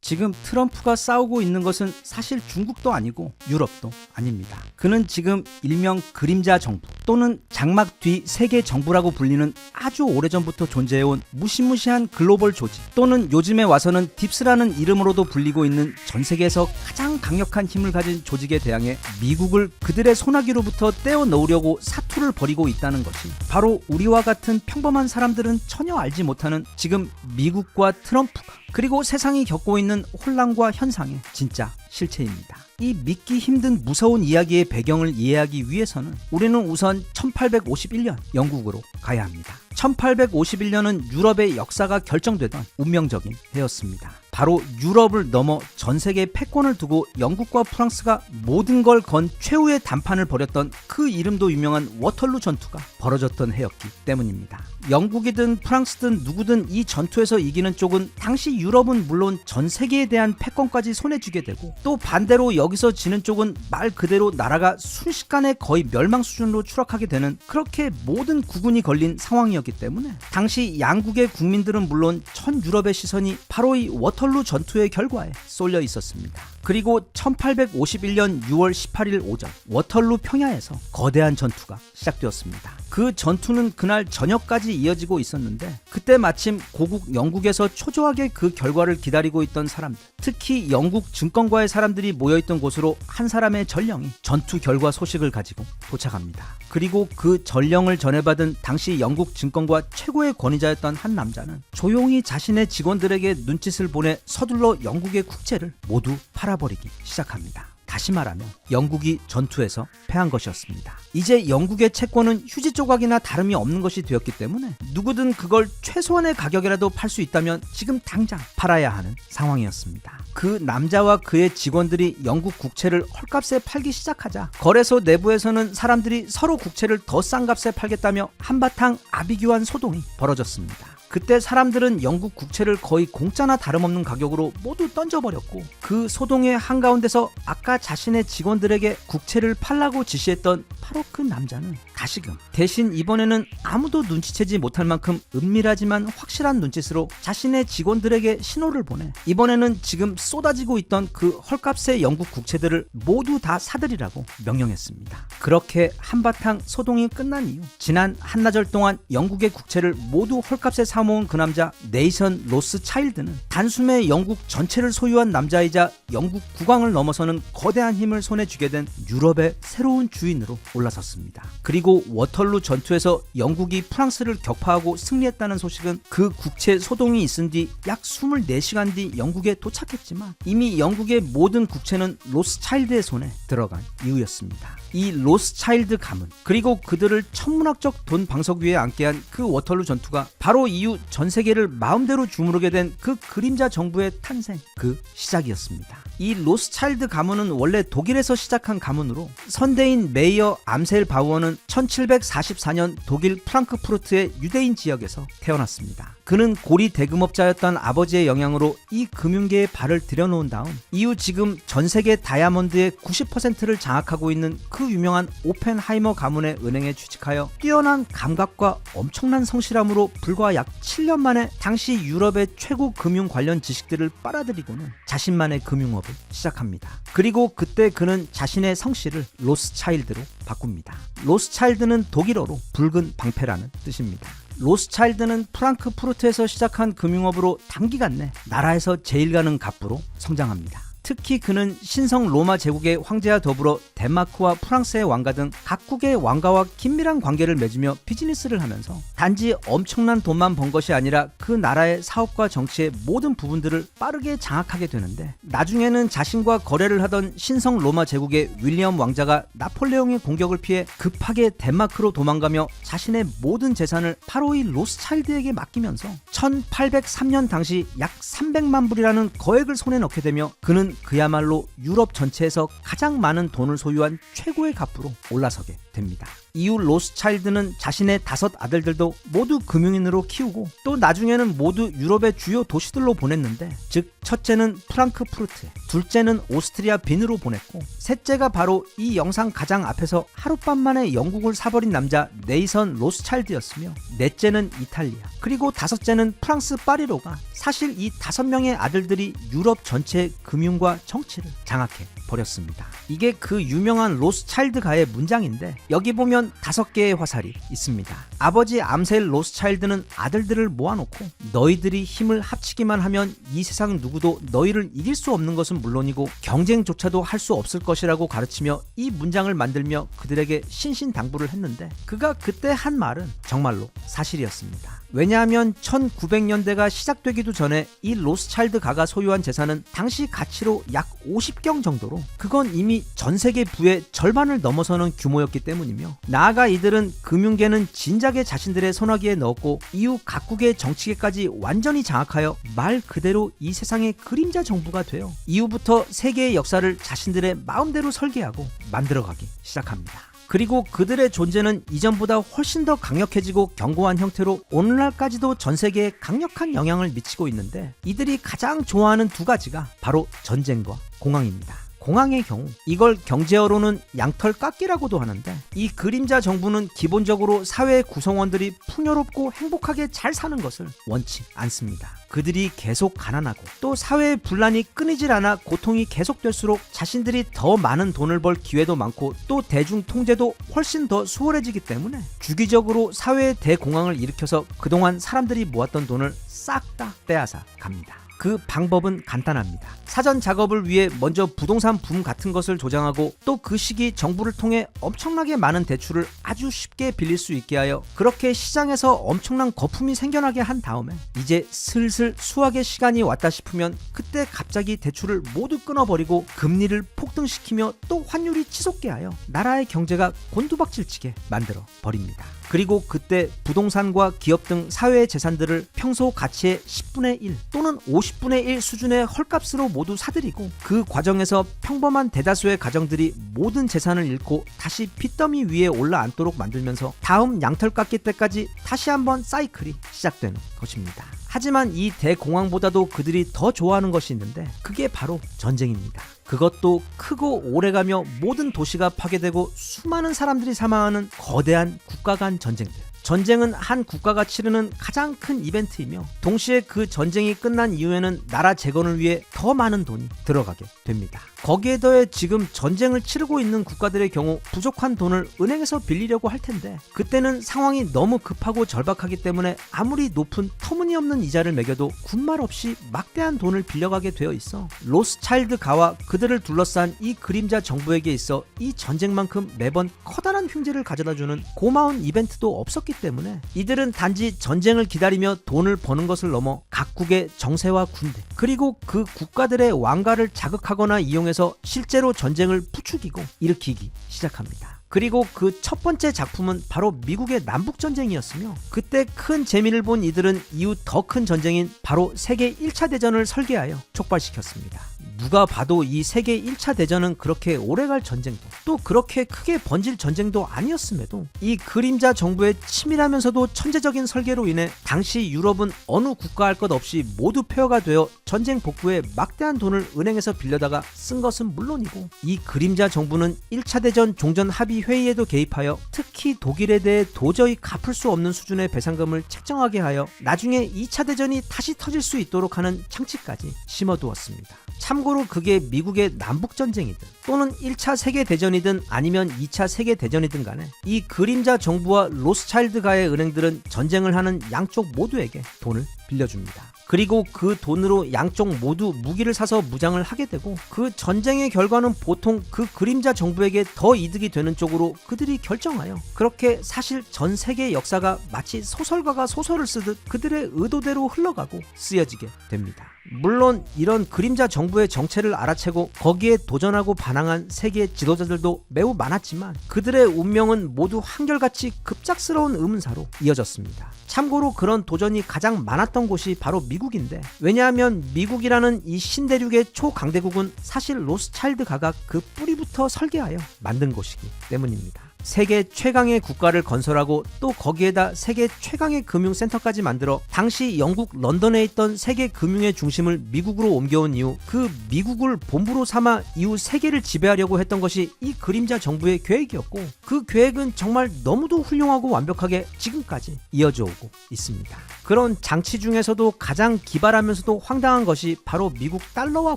지금 트럼프가 싸우고 있는 것은 사실 중국도 아니고 유럽도 아닙니다. 그는 지금 일명 그림자 정부 또는 장막 뒤 세계 정부라고 불리는 아주 오래전부터 존재해온 무시무시한 글로벌 조직, 또는 요즘에 와서는 딥스라는 이름으로도 불리고 있는 전 세계에서 가장 강력한 힘을 가진 조직에 대항해 미국을 그들의 소나기로부터 떼어놓으려고 사투를 벌이고 있다는 것이 바로 우리와 같은 평범한 사람들은 전혀 알지 못하는 지금 미국과 트럼프가, 그리고 세상이 겪고 있는 혼란과 현상의 진짜 실체입니다. 이 믿기 힘든 무서운 이야기의 배경을 이해하기 위해서는 우리는 우선 1851년 영국으로 가야 합니다. 1851년은 유럽의 역사가 결정되던 운명적인 해였습니다. 바로 유럽을 넘어 전 세계 패권을 두고 영국과 프랑스가 모든 걸 건 최후의談판을 벌였던 그 이름도 유명한 워털루 전투가 벌어졌던 해였기 때문입니다. 영국이든 프랑스든 누구든 이 전투에서 이기는 쪽은 당시 유럽은 물론 전 세계에 대한 패권까지 손에 쥐게 되고, 또 반대로 여기서 지는 쪽은 말 그대로 나라가 순식간에 거의 멸망 수준으로 추락하게 되는, 그렇게 모든 구군이 걸린 상황이었기 때문에 당시 양국의 국민들은 물론 전 유럽의 시선이 바로 이 워털루 전투의 결과에 쏠려 있었습니다. 그리고 1851년 6월 18일 오전 워털루 평야에서 거대한 전투가 시작되었습니다. 그 전투는 그날 저녁까지 이어지고 있었는데, 그때 마침 고국 영국에서 초조하게 그 결과를 기다리고 있던 사람들, 특히 영국 증권가의 사람들이 모여있던 곳으로 한 사람의 전령이 전투 결과 소식을 가지고 도착합니다. 그리고 그 전령을 전해받은 당시 영국 증권가 최고의 권위자였던 한 남자는 조용히 자신의 직원들에게 눈짓을 보내 서둘러 영국의 국채를 모두 팔아버리기 시작합니다. 다시 말하면 영국이 전투에서 패한 것이었습니다. 이제 영국의 채권은 휴지 조각이나 다름이 없는 것이 되었기 때문에 누구든 그걸 최소한의 가격이라도 팔 수 있다면 지금 당장 팔아야 하는 상황이었습니다. 그 남자와 그의 직원들이 영국 국채를 헐값에 팔기 시작하자 거래소 내부에서는 사람들이 서로 국채를 더 싼 값에 팔겠다며 한바탕 아비규환 소동이 벌어졌습니다. 그때 사람들은 영국 국채를 거의 공짜나 다름없는 가격으로 모두 던져버렸고, 그 소동의 한가운데서 아까 자신의 직원들에게 국채를 팔라고 지시했던 바로 그 남자는 다시금 대신 이번에는 아무도 눈치채지 못할 만큼 은밀하지만 확실한 눈짓으로 자신의 직원들에게 신호를 보내 이번에는 지금 쏟아지고 있던 그 헐값의 영국 국채들을 모두 다 사들이라고 명령했습니다. 그렇게 한바탕 소동이 끝난 이후 지난 한나절 동안 영국의 국채를 모두 헐값에 사모은 그 남자 네이선 로스차일드는 단숨에 영국 전체를 소유한 남자이자 영국 국왕을 넘어서는 거대한 힘을 손에 쥐게 된 유럽의 새로운 주인으로 올라섰습니다. 그리고 워털루 전투에서 영국이 프랑스를 격파하고 승리했다는 소식은 그 국채 소동이 있은 뒤 약 24시간 뒤 영국에 도착했지만 이미 영국의 모든 국채는 로스차일드의 손에 들어간 이유였습니다. 이 로스차일드 가문, 그리고 그들을 천문학적 돈 방석 위에 앉게 한 그 워털루 전투가 바로 이후 전 세계를 마음대로 주무르게 된 그 그림자 정부의 탄생, 그 시작이었습니다. 이 로스차일드 가문은 원래 독일에서 시작한 가문으로 선대인 메이어 암셀 바우어는 1744년 독일 프랑크푸르트의 유대인 지역에서 태어났습니다. 그는 고리 대금업자였던 아버지의 영향으로 이 금융계에 발을 들여놓은 다음 이후 지금 전 세계 다이아몬드의 90%를 장악하고 있는 그 유명한 오펜하이머 가문의 은행에 취직하여 뛰어난 감각과 엄청난 성실함으로 불과 약 7년 만에 당시 유럽의 최고 금융 관련 지식들을 빨아들이고는 자신만의 금융업을 시작합니다. 그리고 그때 그는 자신의 성씨를 로스차일드로 바꿉니다. 로스차일드는 독일어로 붉은 방패라는 뜻입니다. 로스차일드는 프랑크푸르트에서 시작한 금융업으로 단기간 내 나라에서 제일 가는 갑부로 성장합니다. 특히 그는 신성 로마 제국의 황제와 더불어 덴마크와 프랑스의 왕가 등 각국의 왕가와 긴밀한 관계를 맺으며 비즈니스를 하면서 단지 엄청난 돈만 번 것이 아니라 그 나라의 사업과 정치의 모든 부분들을 빠르게 장악하게 되는데, 나중에는 자신과 거래를 하던 신성 로마 제국의 윌리엄 왕자가 나폴레옹의 공격을 피해 급하게 덴마크로 도망가며 자신의 모든 재산을 바로 이 로스차일드에게 맡기면서 1803년 당시 약 300만 불이라는 거액을 손에 넣게 되며 그는 그야말로 유럽 전체에서 가장 많은 돈을 소유한 최고의 갑부로 올라서게 됩니다. 이후 로스차일드는 자신의 5 아들들도 모두 금융인으로 키우고 또 나중에는 모두 유럽의 주요 도시들로 보냈는데, 즉 첫째는 프랑크푸르트에, 둘째는 오스트리아 빈으로 보냈고, 셋째가 바로 이 영상 가장 앞에서 하룻밤 만에 영국을 사버린 남자 네이선 로스차일드였으며, 넷째는 이탈리아, 그리고 5째는 프랑스 파리로가 사실 이 5명의 아들들이 유럽 전체의 금융과 정치를 장악해 버렸습니다. 이게 그 유명한 로스차일드가의 문장인데, 여기 보면 5개의 화살이 있습니다. 아버지 암셀 로스차일드는 아들들을 모아놓고 너희들이 힘을 합치기만 하면 이 세상 누구도 너희를 이길 수 없는 것은 물론이고 경쟁조차도 할 수 없을 것이라고 가르치며 이 문장을 만들며 그들에게 신신당부를 했는데, 그가 그때 한 말은 정말로 사실이었습니다. 왜냐하면 1900년대가 시작되기도 전에 이 로스차일드 가가 소유한 재산은 당시 가치로 약 50경 정도로, 그건 이미 전 세계 부의 절반을 넘어서는 규모였기 때문이며, 나아가 이들은 금융계는 진작에 자신들의 손아귀에 넣었고 이후 각국의 정치계까지 완전히 장악하여 말 그대로 이 세상의 그림자 정부가 되어 이후부터 세계의 역사를 자신들의 마음대로 설계하고 만들어가기 시작합니다. 그리고 그들의 존재는 이전보다 훨씬 더 강력해지고 견고한 형태로 오늘날까지도 전 세계에 강력한 영향을 미치고 있는데, 이들이 가장 좋아하는 2가지가 바로 전쟁과 공황입니다. 공황의 경우 이걸 경제어로는 양털 깎기라고도 하는데, 이 그림자 정부는 기본적으로 사회의 구성원들이 풍요롭고 행복하게 잘 사는 것을 원치 않습니다. 그들이 계속 가난하고 또 사회의 분란이 끊이질 않아 고통이 계속될수록 자신들이 더 많은 돈을 벌 기회도 많고 또 대중 통제도 훨씬 더 수월해지기 때문에 주기적으로 사회의 대공황을 일으켜서 그동안 사람들이 모았던 돈을 싹 다 빼앗아 갑니다. 그 방법은 간단합니다. 사전 작업을 위해 먼저 부동산 붐 같은 것을 조장하고 또 그 시기 정부를 통해 엄청나게 많은 대출을 아주 쉽게 빌릴 수 있게 하여 그렇게 시장에서 엄청난 거품이 생겨나게 한 다음에 이제 슬슬 수확의 시간이 왔다 싶으면 그때 갑자기 대출을 모두 끊어버리고 금리를 폭등시키며 또 환율이 치솟게 하여 나라의 경제가 곤두박질치게 만들어 버립니다. 그리고 그때 부동산과 기업 등 사회의 재산들을 평소 가치의 10분의 1 또는 50분의 1 수준의 헐값으로 모두 사들이고, 그 과정에서 평범한 대다수의 가정들이 모든 재산을 잃고 다시 빚더미 위에 올라앉도록 만들면서 다음 양털 깎기 때까지 다시 한번 사이클이 시작되는 것입니다. 하지만 이 대공황보다도 그들이 더 좋아하는 것이 있는데, 그게 바로 전쟁입니다. 그것도 크고 오래가며 모든 도시가 파괴되고 수많은 사람들이 사망하는 거대한 국가 간 전쟁들. 전쟁은 한 국가가 치르는 가장 큰 이벤트이며, 동시에 그 전쟁이 끝난 이후에는 나라 재건을 위해 더 많은 돈이 들어가게 됩니다. 거기에 더해 지금 전쟁을 치르고 있는 국가들의 경우 부족한 돈을 은행에서 빌리려고 할 텐데, 그때는 상황이 너무 급하고 절박하기 때문에 아무리 높은 터무니없는 이자를 매겨도 군말 없이 막대한 돈을 빌려가게 되어 있어 로스차일드 가와 그들을 둘러싼 이 그림자 정부에게 있어 이 전쟁만큼 매번 커다란 흉제를 가져다주는 고마운 이벤트도 없었기 때문에 이들은 단지 전쟁을 기다리며 돈을 버는 것을 넘어 각국의 정세와 군대, 그리고 그 국가들의 왕가를 자극하거나 이용해서 실제로 전쟁을 부추기고 일으키기 시작합니다. 그리고 그 첫 번째 작품은 바로 미국의 남북전쟁이었으며, 그때 큰 재미를 본 이들은 이후 더 큰 전쟁인 바로 세계 1차 대전을 설계하여 촉발시켰습니다. 누가 봐도 이 세계 1차 대전은 그렇게 오래갈 전쟁도 또 그렇게 크게 번질 전쟁도 아니었음에도 이 그림자 정부의 치밀하면서도 천재적인 설계로 인해 당시 유럽은 어느 국가 할 것 없이 모두 폐허가 되어 전쟁 복구에 막대한 돈을 은행에서 빌려다가 쓴 것은 물론이고, 이 그림자 정부는 1차 대전 종전 합의 회의에도 개입하여 특히 독일에 대해 도저히 갚을 수 없는 수준의 배상금을 책정하게 하여 나중에 2차 대전이 다시 터질 수 있도록 하는 장치까지 심어두었습니다. 참고로 그게 미국의 남북전쟁이든 또는 1차 세계대전이든 아니면 2차 세계대전이든 간에 이 그림자 정부와 로스차일드가의 은행들은 전쟁을 하는 양쪽 모두에게 돈을 빌려줍니다. 그리고 그 돈으로 양쪽 모두 무기를 사서 무장을 하게 되고, 그 전쟁의 결과는 보통 그 그림자 정부에게 더 이득이 되는 쪽으로 그들이 결정하여 그렇게 사실 전 세계 역사가 마치 소설가가 소설을 쓰듯 그들의 의도대로 흘러가고 쓰여지게 됩니다. 물론 이런 그림자 정부의 정체를 알아채고 거기에 도전하고 반항한 세계 지도자들도 수도 매우 많았지만 그들의 운명은 모두 한결같이 급작스러운 의문사로 이어졌습니다. 참고로 그런 도전이 가장 많았던 곳이 바로 미국인데, 왜냐하면 미국이라는 이 신대륙의 초강대국은 사실 로스차일드가가 그 뿌리부터 설계하여 만든 곳이기 때문입니다. 세계 최강의 국가를 건설하고 또 거기에다 세계 최강의 금융센터까지 만들어 당시 영국 런던에 있던 세계 금융의 중심을 미국으로 옮겨온 이후 그 미국을 본부로 삼아 이후 세계를 지배하려고 했던 것이 이 그림자 정부의 계획이었고, 그 계획은 정말 너무도 훌륭하고 완벽하게 지금까지 이어져 오고 있습니다. 그런 장치 중에서도 가장 기발하면서도 황당한 것이 바로 미국 달러와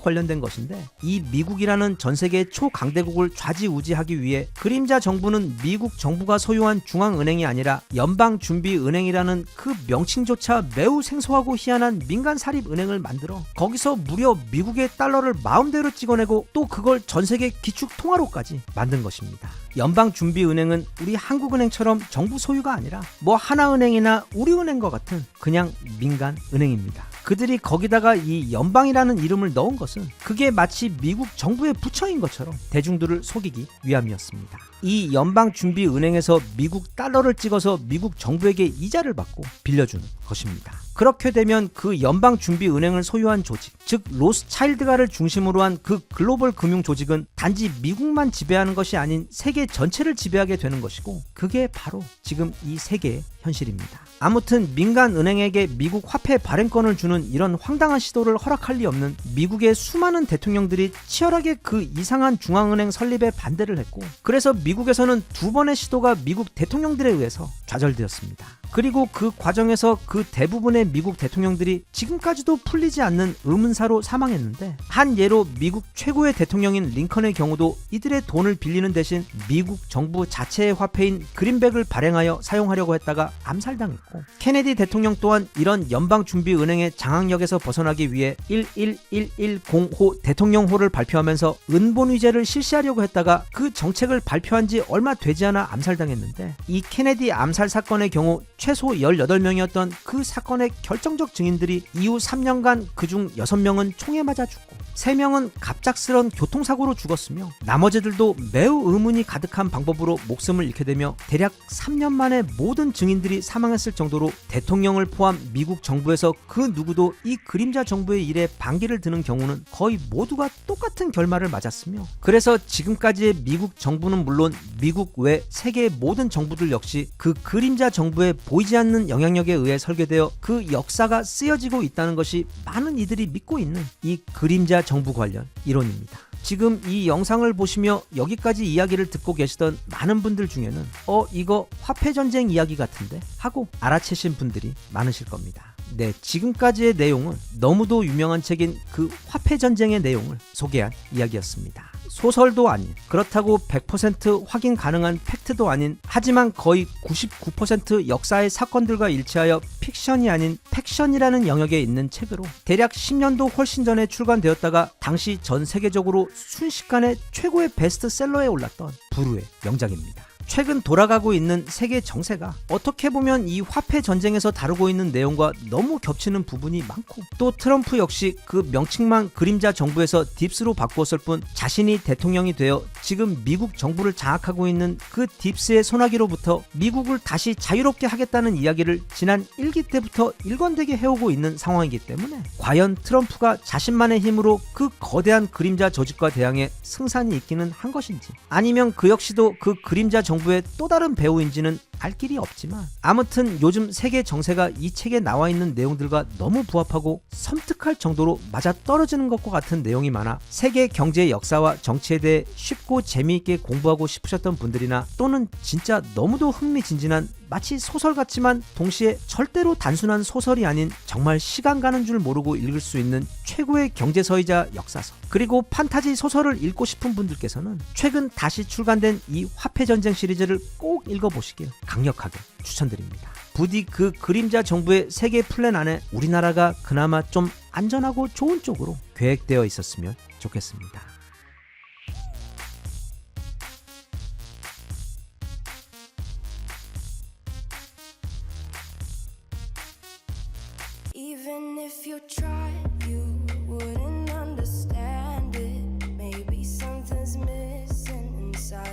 관련된 것인데, 이 미국이라는 전 세계 초강대국을 좌지우지하기 위해 그림자 정부는 미국 정부가 소유한 중앙은행이 아니라 연방준비은행이라는 그 명칭조차 매우 생소하고 희한한 민간 사립은행을 만들어 거기서 무려 미국의 달러를 마음대로 찍어내고 또 그걸 전 세계 기축통화로까지 만든 것입니다. 연방준비은행은 우리 한국은행처럼 정부 소유가 아니라 뭐 하나은행이나 우리은행과 같은 그냥 민간은행입니다. 그들이 거기다가 이 연방이라는 이름을 넣은 것은 그게 마치 미국 정부의 부처인 것처럼 대중들을 속이기 위함이었습니다. 이 연방준비은행에서 미국 달러를 찍어서 미국 정부에게 이자를 받고 빌려주는 것입니다. 그렇게 되면 그 연방준비은행을 소유한 조직, 즉 로스차일드가를 중심으로 한 그 글로벌 금융 조직은 단지 미국만 지배하는 것이 아닌 세계 전체를 지배하게 되는 것이고, 그게 바로 지금 이 세계의 현실입니다. 아무튼 민간은행에게 미국 화폐 발행권을 주는 이런 황당한 시도를 허락할 리 없는 미국의 수많은 대통령들이 치열하게 그 이상한 중앙은행 설립에 반대를 했고, 그래서 미국에서는 2번의 시도가 미국 대통령들에 의해서 좌절되었습니다. 그리고 그 과정에서 그 대부분의 미국 대통령들이 지금까지도 풀리지 않는 의문사로 사망했는데, 한 예로 미국 최고의 대통령인 링컨의 경우도 이들의 돈을 빌리는 대신 미국 정부 자체의 화폐인 그린백을 발행하여 사용하려고 했다가 암살당했고, 케네디 대통령 또한 이런 연방준비은행의 장악력에서 벗어나기 위해 11110호 대통령호를 발표하면서 은본위제를 실시하려고 했다가 그 정책을 발표한 지 얼마 되지 않아 암살당했는데, 이 케네디 암살 사건의 경우 최소 18명이었던 그 사건의 결정적 증인들이 이후 3년간 그중 6명은 총에 맞아 죽고 3명은 갑작스런 교통사고로 죽었으며, 나머지들도 매우 의문이 가득한 방법으로 목숨을 잃게 되며 대략 3년 만에 모든 증인들이 사망했을 정도로 대통령을 포함 미국 정부에서 그 누구도 이 그림자 정부의 일에 반기를 드는 경우는 거의 모두가 똑같은 결말을 맞았으며, 그래서 지금까지의 미국 정부는 물론 미국 외 세계의 모든 정부들 역시 그 그림자 정부의 보이지 않는 영향력에 의해 설계되어 그 역사가 쓰여지고 있다는 것이 많은 이들이 믿고 있는 이 그림자 정부 관련 이론입니다. 지금 이 영상을 보시며 여기까지 이야기를 듣고 계시던 많은 분들 중에는 이거 화폐전쟁 이야기 같은데 하고 알아채신 분들이 많으실 겁니다. 네, 지금까지의 내용은 너무도 유명한 책인 그 화폐전쟁의 내용을 소개한 이야기였습니다. 소설도 아닌, 그렇다고 100% 확인 가능한 팩트도 아닌, 하지만 거의 99% 역사의 사건들과 일치하여 픽션이 아닌 팩션이라는 영역에 있는 책으로 대략 10년도 훨씬 전에 출간되었다가 당시 전 세계적으로 순식간에 최고의 베스트셀러에 올랐던 불후의 명작입니다. 최근 돌아가고 있는 세계 정세가 어떻게 보면 이 화폐 전쟁에서 다루고 있는 내용과 너무 겹치는 부분이 많고, 또 트럼프 역시 그 명칭만 그림자 정부에서 딥스로 바꾸었을 뿐 자신이 대통령이 되어 지금 미국 정부를 장악하고 있는 그 딥스의 소나기로부터 미국을 다시 자유롭게 하겠다는 이야기를 지난 1기 때부터 일관되게 해오고 있는 상황이기 때문에, 과연 트럼프가 자신만의 힘으로 그 거대한 그림자 조직과 대항해 승산이 있기는 한 것인지, 아니면 그 역시도 그 그림자 정부의 또 다른 배우인지는 알 길이 없지만, 아무튼 요즘 세계 정세가 이 책에 나와 있는 내용들과 너무 부합하고 섬뜩할 정도로 맞아떨어지는 것과 같은 내용이 많아 세계 경제의 역사와 정치에 대해 쉽고 재미있게 공부하고 싶으셨던 분들이나, 또는 진짜 너무도 흥미진진한 마치 소설 같지만 동시에 절대로 단순한 소설이 아닌 정말 시간 가는 줄 모르고 읽을 수 있는 최고의 경제서이자 역사서, 그리고 판타지 소설을 읽고 싶은 분들께서는 최근 다시 출간된 이 화폐전쟁 시리즈를 꼭 읽어보시길 강력하게 추천드립니다. 부디 그 그림자 정부의 세계 플랜 안에 우리나라가 그나마 좀 안전하고 좋은 쪽으로 계획되어 있었으면 좋겠습니다. Even if you tried, you wouldn't understand it. Maybe something's missing inside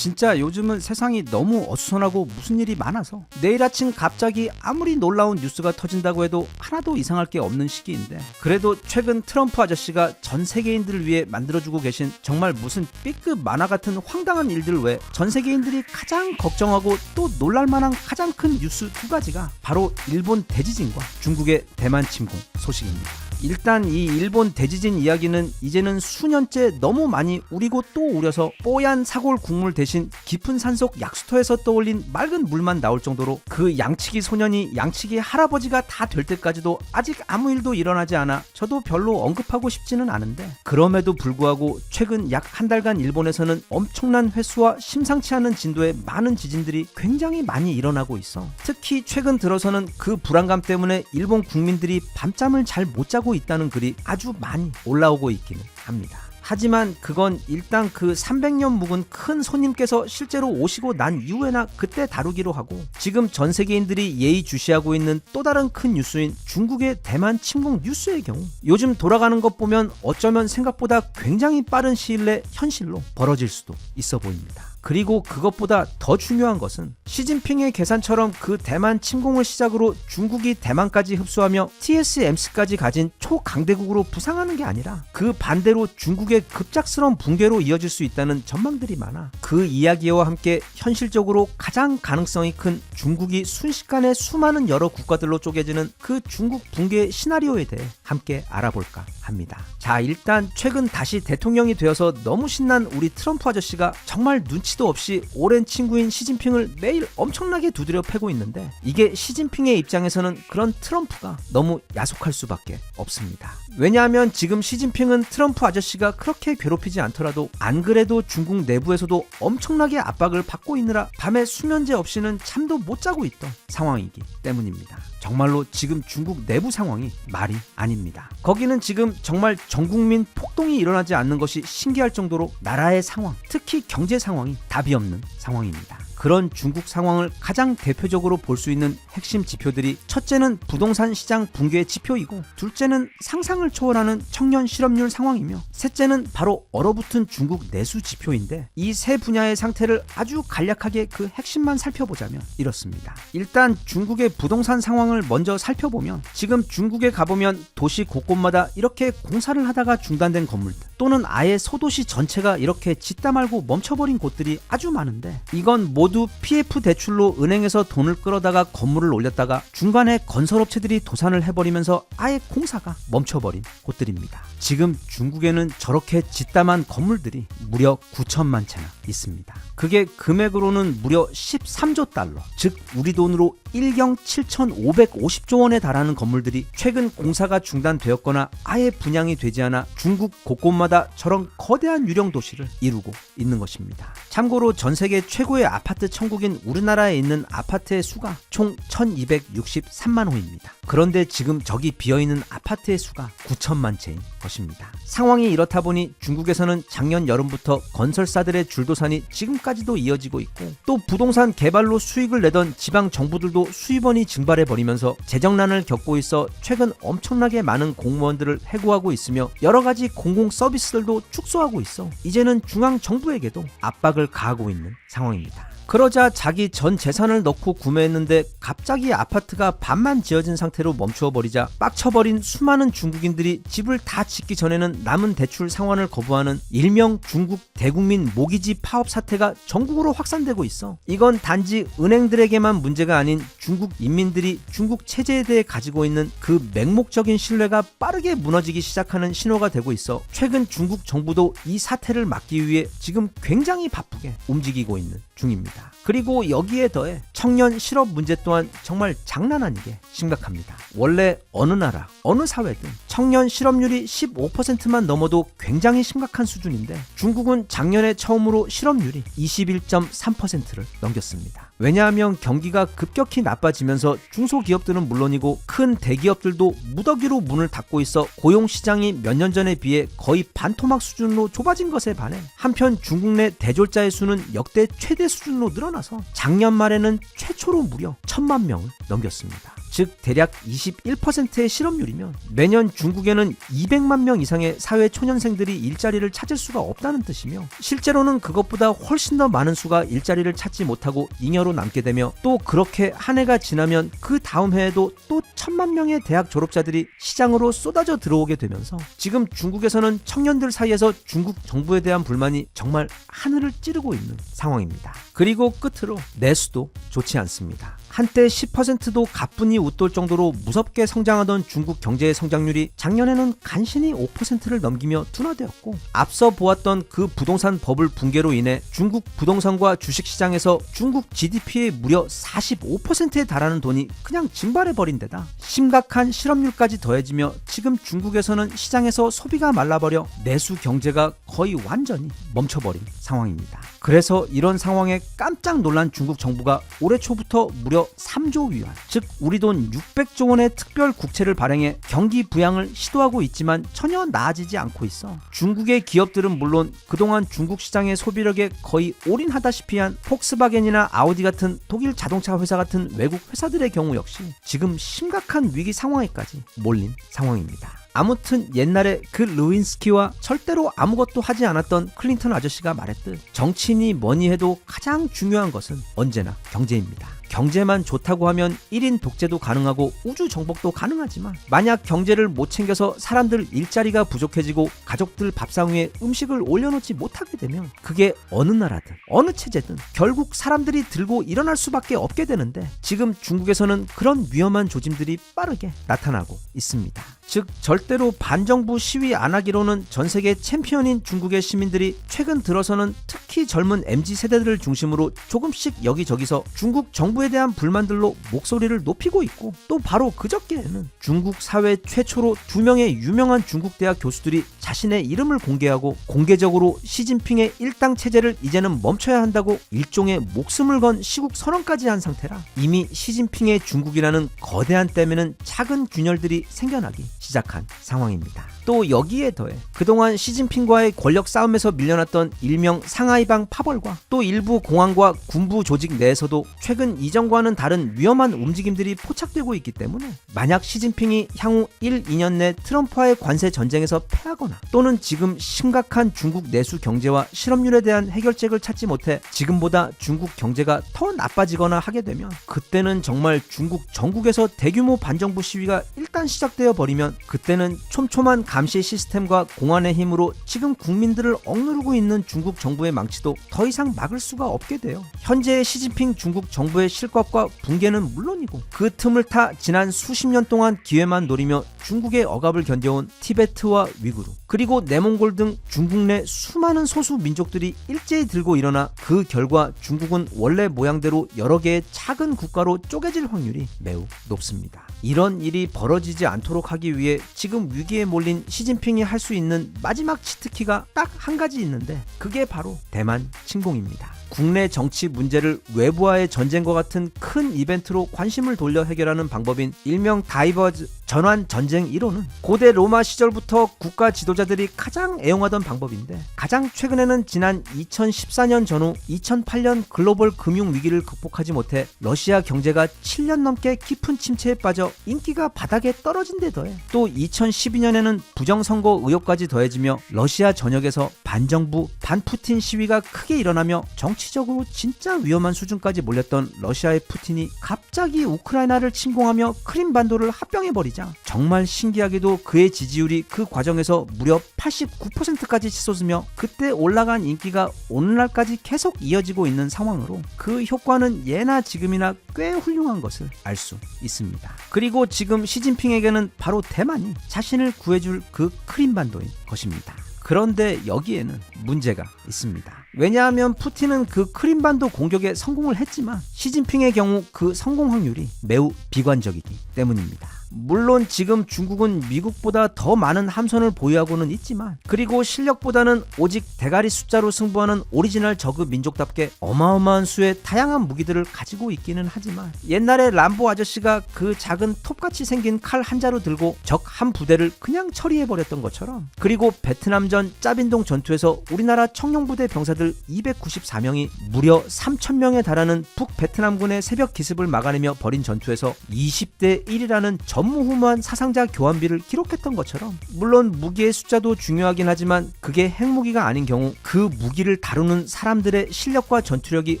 진짜 요즘은 세상이 너무 어수선하고 무슨 일이 많아서 내일 아침 갑자기 아무리 놀라운 뉴스가 터진다고 해도 하나도 이상할 게 없는 시기인데, 그래도 최근 트럼프 아저씨가 전 세계인들을 위해 만들어주고 계신 정말 무슨 B급 만화 같은 황당한 일들 외에 전 세계인들이 가장 걱정하고 또 놀랄만한 가장 큰 뉴스 두 가지가 바로 일본 대지진과 중국의 대만 침공 소식입니다. 일단 이 일본 대지진 이야기는 이제는 수년째 너무 많이 우리고 또 우려서 뽀얀 사골 국물 대신 깊은 산속 약수터에서 떠올린 맑은 물만 나올 정도로 그 양치기 소년이 양치기 할아버지가 다 될 때까지도 아직 아무 일도 일어나지 않아 저도 별로 언급하고 싶지는 않은데, 그럼에도 불구하고 최근 약 한 달간 일본에서는 엄청난 횟수와 심상치 않은 진도의 많은 지진들이 굉장히 많이 일어나고 있어. 특히 최근 들어서는 그 불안감 때문에 일본 국민들이 밤잠을 잘 못 자고 있다는 글이 아주 많이 올라오고 있기는 합니다. 하지만 그건 일단 그 300년 묵은 큰 손님께서 실제로 오시고 난 이후에나 그때 다루기로 하고, 지금 전 세계인들이 예의주시하고 있는 또 다른 큰 뉴스인 중국의 대만 침공 뉴스의 경우 요즘 돌아가는 것 보면 어쩌면 생각보다 굉장히 빠른 시일 내 현실로 벌어질 수도 있어 보입니다. 그리고 그것보다 더 중요한 것은 시진핑의 계산처럼 그 대만 침공을 시작으로 중국이 대만까지 흡수하며 TSMC까지 가진 초강대국으로 부상하는 게 아니라 그 반대로 중국의 급작스러운 붕괴로 이어질 수 있다는 전망들이 많아 그 이야기와 함께 현실적으로 가장 가능성이 큰 중국이 순식간에 수많은 여러 국가들로 쪼개지는 그 중국 붕괴 시나리오에 대해 함께 알아볼까 합니다. 자, 일단 최근 다시 대통령이 되어서 너무 신난 우리 트럼프 아저씨가 정말 눈치도 없이 오랜 친구인 시진핑을 매일 엄청나게 두드려 패고 있는데, 이게 시진핑의 입장에서는 그런 트럼프가 너무 야속할 수밖에 없습니다. 왜냐하면 지금 시진핑은 트럼프 아저씨가 그렇게 괴롭히지 않더라도 안 그래도 중국 내부에서도 엄청나게 압박을 받고 있느라 밤에 수면제 없이는 잠도 못 자고 있던 상황이기 때문입니다. 정말로 지금 중국 내부 상황이 말이 아닙니다. 거기는 지금 정말 전국민 폭동이 일어나지 않는 것이 신기할 정도로 나라의 상황, 특히 경제 상황이 답이 없는 상황입니다. 그런 중국 상황을 가장 대표적으로 볼 수 있는 핵심 지표들이, 첫째는 부동산 시장 붕괴 지표이고, 둘째는 상상을 초월하는 청년 실업률 상황이며, 셋째는 바로 얼어붙은 중국 내수 지표인데, 이 세 분야의 상태를 아주 간략하게 그 핵심만 살펴보자면 이렇습니다. 일단 중국의 부동산 상황을 먼저 살펴보면, 지금 중국에 가보면 도시 곳곳마다 이렇게 공사를 하다가 중단된 건물들, 또는 아예 소도시 전체가 이렇게 짓다 말고 멈춰버린 곳들이 아주 많은데, 이건 모두 PF 대출로 은행에서 돈을 끌어다가 건물을 올렸다가 중간에 건설업체들이 도산을 해버리면서 아예 공사가 멈춰버린 곳들입니다. 지금 중국에는 저렇게 짓다만 건물들이 무려 9천만 채나 있습니다. 그게 금액으로는 무려 13조 달러, 즉 우리 돈으로 1경 7,550조 원에 달하는 건물들이 최근 공사가 중단되었거나 아예 분양이 되지 않아 중국 곳곳마다 저런 거대한 유령 도시를 이루고 있는 것입니다. 참고로 전 세계 최고의 아파트 천국인 우리나라에 있는 아파트의 수가 총 1,263만 호입니다. 그런데 지금 저기 비어있는 아파트의 수가 9천만 채인 것입니다. 상황이 이렇다 보니 중국에서는 작년 여름부터 건설사들의 줄도산이 지금까지도 이어지고 있고, 또 부동산 개발로 수익을 내던 지방 정부들도 수입원이 증발해버리면서 재정난을 겪고 있어 최근 엄청나게 많은 공무원들을 해고하고 있으며 여러 가지 공공 서비스들도 축소하고 있어 이제는 중앙 정부에게도 압박을 가하고 있는 상황입니다. 그러자 자기 전 재산을 넣고 구매했는데 갑자기 아파트가 반만 지어진 상태로 멈추어버리자 빡쳐버린 수많은 중국인들이 집을 다 짓기 전에는 남은 대출 상환을 거부하는 일명 중국 대국민 모기지 파업 사태가 전국으로 확산되고 있어. 이건 단지 은행들에게만 문제가 아닌 중국 인민들이 중국 체제에 대해 가지고 있는 그 맹목적인 신뢰가 빠르게 무너지기 시작하는 신호가 되고 있어 최근 중국 정부도 이 사태를 막기 위해 지금 굉장히 바쁘게 움직이고 있는 중입니다. 그리고 여기에 더해 청년 실업 문제 또한 정말 장난 아니게 심각합니다. 원래 어느 나라, 어느 사회든 청년 실업률이 15%만 넘어도 굉장히 심각한 수준인데, 중국은 작년에 처음으로 실업률이 21.3%를 넘겼습니다. 왜냐하면 경기가 급격히 나빠지면서 중소기업들은 물론이고 큰 대기업들도 무더기로 문을 닫고 있어 고용시장이 몇 년 전에 비해 거의 반토막 수준으로 좁아진 것에 반해, 한편 중국 내 대졸자의 수는 역대 최대 수준으로 늘어나서 작년 말에는 최초로 무려 1,000만 명을 넘겼습니다. 즉 대략 21%의 실업률이면 매년 중국에는 200만 명 이상의 사회 초년생들이 일자리를 찾을 수가 없다는 뜻이며 실제로는 그것보다 훨씬 더 많은 수가 일자리를 찾지 못하고 잉여로 남게 되며 또 그렇게 한 해가 지나면 그 다음 해에도 또 1000만 명의 대학 졸업자들이 시장으로 쏟아져 들어오게 되면서 지금 중국에서는 청년들 사이에서 중국 정부에 대한 불만이 정말 하늘을 찌르고 있는 상황입니다. 그리고 끝으로 내수도 좋지 않습니다. 한때 10%도 가뿐히 웃돌 정도로 무섭게 성장하던 중국 경제의 성장률이 작년에는 간신히 5%를 넘기며 둔화되었고 앞서 보았던 그 부동산 버블 붕괴로 인해 중국 부동산과 주식시장에서 중국 GDP의 무려 45%에 달하는 돈이 그냥 증발해버린 데다 심각한 실업률까지 더해지며 지금 중국에서는 시장에서 소비가 말라버려 내수 경제가 거의 완전히 멈춰버린 상황입니다. 그래서 이런 상황에 깜짝 놀란 중국 정부가 올해 초부터 무려 3조 위안, 즉 우리 돈 600조 원의 특별 국채를 발행해 경기 부양을 시도하고 있지만 전혀 나아지지 않고 있어. 중국의 기업들은 물론 그동안 중국 시장의 소비력에 거의 올인하다시피 한 폭스바겐이나 아우디 같은 독일 자동차 회사 같은 외국 회사들의 경우 역시 지금 심각한 위기 상황에까지 몰린 상황입니다. 아무튼 옛날에 그 루인스키와 절대로 아무것도 하지 않았던 클린턴 아저씨가 말했듯 정치인이 뭐니 해도 가장 중요한 것은 언제나 경제입니다. 경제만 좋다고 하면 1인 독재도 가능하고 우주 정복도 가능하지만 만약 경제를 못 챙겨서 사람들 일자리가 부족해지고 가족들 밥상 위에 음식을 올려놓지 못하게 되면 그게 어느 나라든 어느 체제든 결국 사람들이 들고 일어날 수밖에 없게 되는데 지금 중국에서는 그런 위험한 조짐들이 빠르게 나타나고 있습니다. 즉 절대로 반정부 시위 안 하기로는 전 세계 챔피언인 중국의 시민들이 최근 들어서는 특히 젊은 MZ세대들을 중심으로 조금씩 여기저기서 중국 정부에 대한 불만들로 목소리를 높이고 있고 또 바로 그저께에는 중국 사회 최초로 2명의 유명한 중국 대학 교수들이 자신의 이름을 공개하고 공개적으로 시진핑의 일당 체제를 이제는 멈춰야 한다고 일종의 목숨을 건 시국 선언까지 한 상태라 이미 시진핑의 중국이라는 거대한 댐에는 작은 균열들이 생겨나기 시작한 상황입니다. 또 여기에 더해 그동안 시진핑과의 권력 싸움에서 밀려났던 일명 상하이방 파벌과 또 일부 공안과 군부 조직 내에서도 최근 이전과는 다른 위험한 움직임들이 포착되고 있기 때문에 만약 시진핑이 향후 1, 2년 내 트럼프와의 관세 전쟁에서 패하거나 또는 지금 심각한 중국 내수 경제와 실업률에 대한 해결책을 찾지 못해 지금보다 중국 경제가 더 나빠지거나 하게 되면 그때는 정말 중국 전국에서 대규모 반정부 시위가 일단 시작되어 버리면 그때는 촘촘한 감시 시스템과 공안의 힘으로 지금 국민들을 억누르고 있는 중국 정부의 망치도 더 이상 막을 수가 없게 돼요. 현재의 시진핑 중국 정부의 실격과 붕괴는 물론이고 그 틈을 타 지난 수십 년 동안 기회만 노리며 중국의 억압을 견뎌온 티베트와 위구르 그리고 내몽골 등 중국 내 수많은 소수 민족들이 일제히 들고 일어나 그 결과 중국은 원래 모양대로 여러 개의 작은 국가로 쪼개질 확률이 매우 높습니다. 이런 일이 벌어지지 않도록 하기 위해 지금 위기에 몰린 시진핑이 할 수 있는 마지막 치트키가 딱 한 가지 있는데 그게 바로 대만 침공입니다. 국내 정치 문제를 외부와의 전쟁과 같은 큰 이벤트로 관심을 돌려 해결하는 방법인 일명 다이버즈 전환 전쟁 이론은 고대 로마 시절부터 국가 지도자들이 가장 애용하던 방법인데 가장 최근에는 지난 2014년 전후 2008년 글로벌 금융 위기를 극복하지 못해 러시아 경제가 7년 넘게 깊은 침체에 빠져 인기가 바닥에 떨어진 데 더해 또 2012년에는 부정선거 의혹까지 더해지며 러시아 전역에서 반정부 반푸틴 시위가 크게 일어나며 정치적으로 진짜 위험한 수준까지 몰렸던 러시아의 푸틴이 갑자기 우크라이나를 침공하며 크림반도를 합병해버리자 정말 신기하게도 그의 지지율이 그 과정에서 무려 89%까지 치솟으며 그때 올라간 인기가 오늘날까지 계속 이어지고 있는 상황으로 그 효과는 예나 지금이나 꽤 훌륭한 것을 알 수 있습니다. 그리고 지금 시진핑에게는 바로 대만이 자신을 구해줄 그 크림반도인 것입니다. 그런데 여기에는 문제가 있습니다. 왜냐하면 푸틴은 그 크림반도 공격에 성공을 했지만 시진핑의 경우 그 성공 확률이 매우 비관적이기 때문입니다. 물론 지금 중국은 미국보다 더 많은 함선을 보유하고는 있지만, 그리고 실력보다는 오직 대가리 숫자로 승부하는 오리지널 저그 민족답게 어마어마한 수의 다양한 무기들을 가지고 있기는 하지만, 옛날에 람보 아저씨가 그 작은 톱같이 생긴 칼 한 자루 들고 적 한 부대를 그냥 처리해버렸던 것처럼, 그리고 베트남전 짜빈동 전투에서 우리나라 청룡부대 병사들 294명이 무려 3,000명에 달하는 북베트남군의 새벽 기습을 막아내며 벌인 전투에서 20대 1이라는 전무후무한 사상자 교환비를 기록했던 것처럼, 물론 무기의 숫자도 중요하긴 하지만 그게 핵무기가 아닌 경우 그 무기를 다루는 사람들의 실력과 전투력이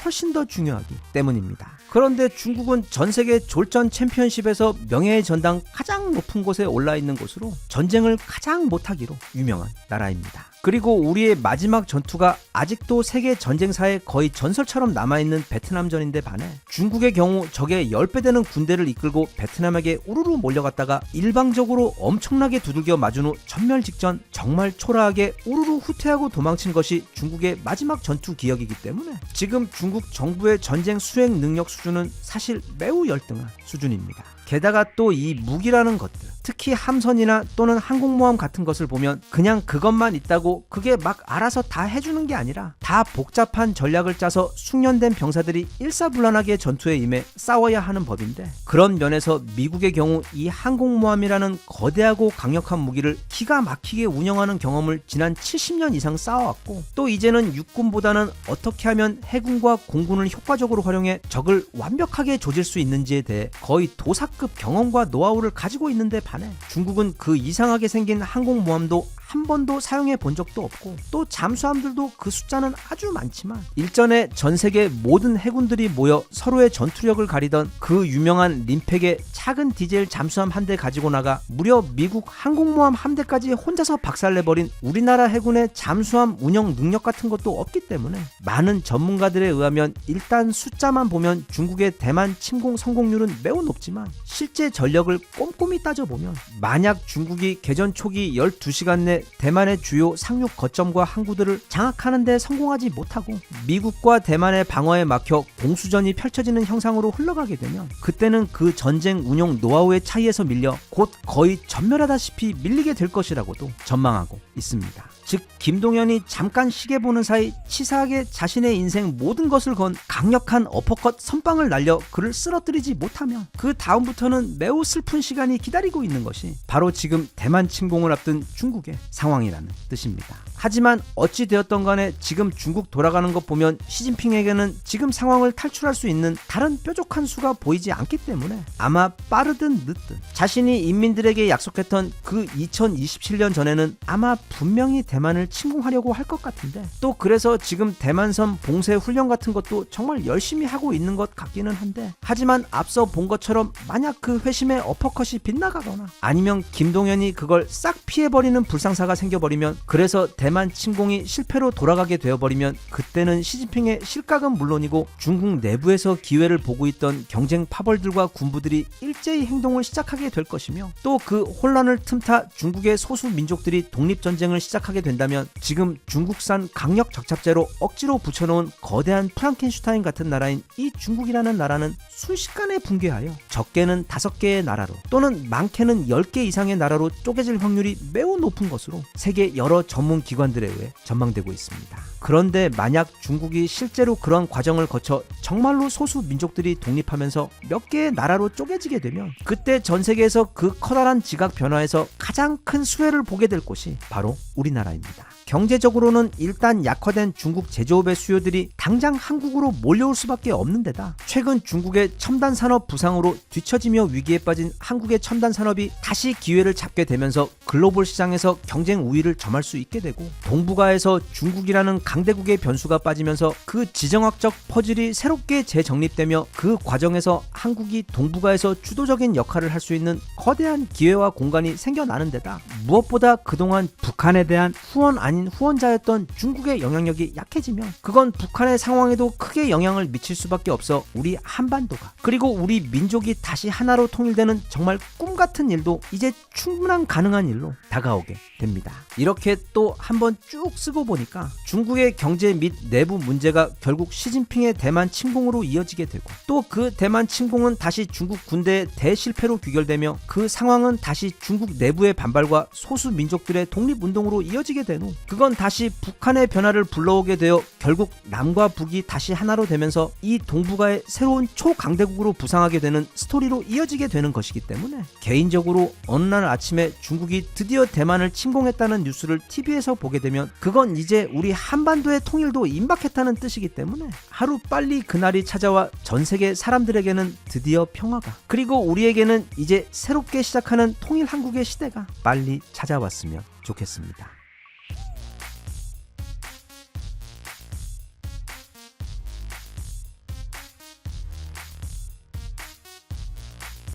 훨씬 더 중요하기 때문입니다. 그런데 중국은 전 세계 졸전 챔피언십에서 명예의 전당 가장 높은 곳에 올라 있는 곳으로 전쟁을 가장 못하기로 유명한 나라입니다. 그리고 우리의 마지막 전투가 아직도 세계 전쟁사에 거의 전설처럼 남아있는 베트남전인데 반해, 중국의 경우 적의 10배 되는 군대를 이끌고 베트남에게 우르르 몰려갔다가 일방적으로 엄청나게 두들겨 맞은 후 전멸 직전 정말 초라하게 우르르 후퇴하고 도망친 것이 중국의 마지막 전투 기억이기 때문에 지금 중국 정부의 전쟁 수행 능력 수준은 사실 매우 열등한 수준입니다. 게다가 또 이 무기라는 것들, 특히 함선이나 또는 항공모함 같은 것을 보면 그냥 그것만 있다고 그게 막 알아서 다 해주는 게 아니라 다 복잡한 전략을 짜서 숙련된 병사들이 일사불란하게 전투에 임해 싸워야 하는 법인데, 그런 면에서 미국의 경우 이 항공모함이라는 거대하고 강력한 무기를 기가 막히게 운영하는 경험을 지난 70년 이상 쌓아왔고, 또 이제는 육군보다는 어떻게 하면 해군과 공군을 효과적으로 활용해 적을 완벽하게 조질 수 있는지에 대해 거의 도사급 경험과 노하우를 가지고 있는데 반해, 중국은 그 이상하게 생긴 항공모함도 한 번도 사용해 본 적도 없고, 또 잠수함들도 그 숫자는 아주 많지만, 일전에 전 세계 모든 해군들이 모여 서로의 전투력을 가리던 그 유명한 림팩의 작은 디젤 잠수함 한 대 가지고 나가 무려 미국 항공모함 한 대까지 혼자서 박살내버린 우리나라 해군의 잠수함 운영 능력 같은 것도 없기 때문에, 많은 전문가들에 의하면 일단 숫자만 보면 중국의 대만 침공 성공률은 매우 높지만, 실제 전력을 꼼꼼히 따져보면 만약 중국이 개전 초기 12시간 내 대만의 주요 상륙 거점과 항구들을 장악하는 데 성공하지 못하고 미국과 대만의 방어에 막혀 공수전이 펼쳐지는 형상으로 흘러가게 되면, 그때는 그 전쟁 운용 노하우의 차이에서 밀려 곧 거의 전멸하다시피 밀리게 될 것이라고도 전망하고 있습니다. 즉, 김동연이 잠깐 시계 보는 사이 치사하게 자신의 인생 모든 것을 건 강력한 어퍼컷 선빵을 날려 그를 쓰러뜨리지 못하면 그 다음부터는 매우 슬픈 시간이 기다리고 있는 것이 바로 지금 대만 침공을 앞둔 중국의 상황이라는 뜻입니다. 하지만 어찌 되었던 간에 지금 중국 돌아가는 것 보면 시진핑에게는 지금 상황을 탈출할 수 있는 다른 뾰족한 수가 보이지 않기 때문에 아마 빠르든 늦든 자신이 인민들에게 약속했던 그 2027년 전에는 아마 분명히 대만을 침공하려고 할 것 같은데, 또 그래서 지금 대만섬 봉쇄 훈련 같은 것도 정말 열심히 하고 있는 것 같기는 한데, 하지만 앞서 본 것처럼 만약 그 회심의 어퍼컷이 빗나가거나 아니면 김동연이 그걸 싹 피해버리는 불상사가 생겨버리면, 그래서 대만 침공이 실패로 돌아가게 되어버리면, 그때는 시진핑의 실각은 물론이고 중국 내부에서 기회를 보고 있던 경쟁 파벌들과 군부들이 일제히 행동을 시작하게 될 것이며, 또 그 혼란을 틈타 중국의 소수 민족들이 독립전쟁을 시작하게 된다면 지금 중국산 강력 적착제로 억지로 붙여놓은 거대한 프랑켄슈타인 같은 나라인 이 중국이라는 나라는 순식간에 붕괴하여 적게는 5개의 나라로 또는 많게는 10개 이상의 나라로 쪼개질 확률이 매우 높은 것으로 세계 여러 전문 기관들에 의해 전망되고 있습니다. 그런데 만약 중국이 실제로 그런 과정을 거쳐 정말로 소수 민족들이 독립하면서 몇 개의 나라로 쪼개지게 되면, 그때 전 세계에서 그 커다란 지각 변화에서 가장 큰 수혜를 보게 될 곳이 바로 우리나라입니다. 경제적으로는 일단 약화된 중국 제조업의 수요들이 당장 한국으로 몰려올 수밖에 없는 데다, 최근 중국의 첨단 산업 부상으로 뒤처지며 위기에 빠진 한국의 첨단 산업이 다시 기회를 잡게 되면서 글로벌 시장에서 경쟁 우위를 점할 수 있게 되고, 동북아에서 중국이라는 강대국의 변수가 빠지면서 그 지정학적 퍼즐이 새롭게 재정립되며 그 과정에서 한국이 동북아에서 주도적인 역할을 할 수 있는 거대한 기회와 공간이 생겨나는 데다, 무엇보다 그동안 북한에 대한 후원 아닌 후원자였던 중국의 영향력이 약해지면 그건 북한의 상황에도 크게 영향을 미칠 수밖에 없어 우리 한반도가, 그리고 우리 민족이 다시 하나로 통일되는 정말 꿈같은 일도 이제 충분한 가능한 일로 다가오게 됩니다. 됩니다. 이렇게 또 한번 쭉 쓰고 보니까 중국의 경제 및 내부 문제가 결국 시진핑의 대만 침공으로 이어지게 되고 또 그 대만 침공은 다시 중국 군대의 대실패로 귀결되며 그 상황은 다시 중국 내부의 반발과 소수 민족들의 독립운동으로 이어지게 된 후 그건 다시 북한의 변화를 불러오게 되어 결국 남과 북이 다시 하나로 되면서 이 동북아의 새로운 초강대국으로 부상하게 되는 스토리로 이어지게 되는 것이기 때문에 개인적으로 어느 날 아침에 중국이 드디어 대만을 침공했다는 뉴스를 TV에서 보게 되면 그건 이제 우리 한반도의 통일도 임박했다는 뜻이기 때문에 하루 빨리 그날이 찾아와 전 세계 사람들에게는 드디어 평화가 그리고 우리에게는 이제 새롭게 시작하는 통일 한국의 시대가 빨리 찾아왔으면 좋겠습니다.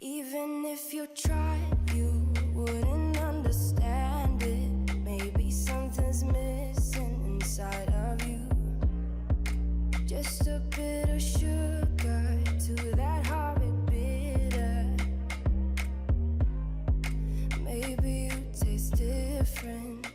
Even if you tried, you wouldn't understand it. Maybe something's missing inside of you. Just a bit of sugar to that horrid bitter. Maybe you taste different.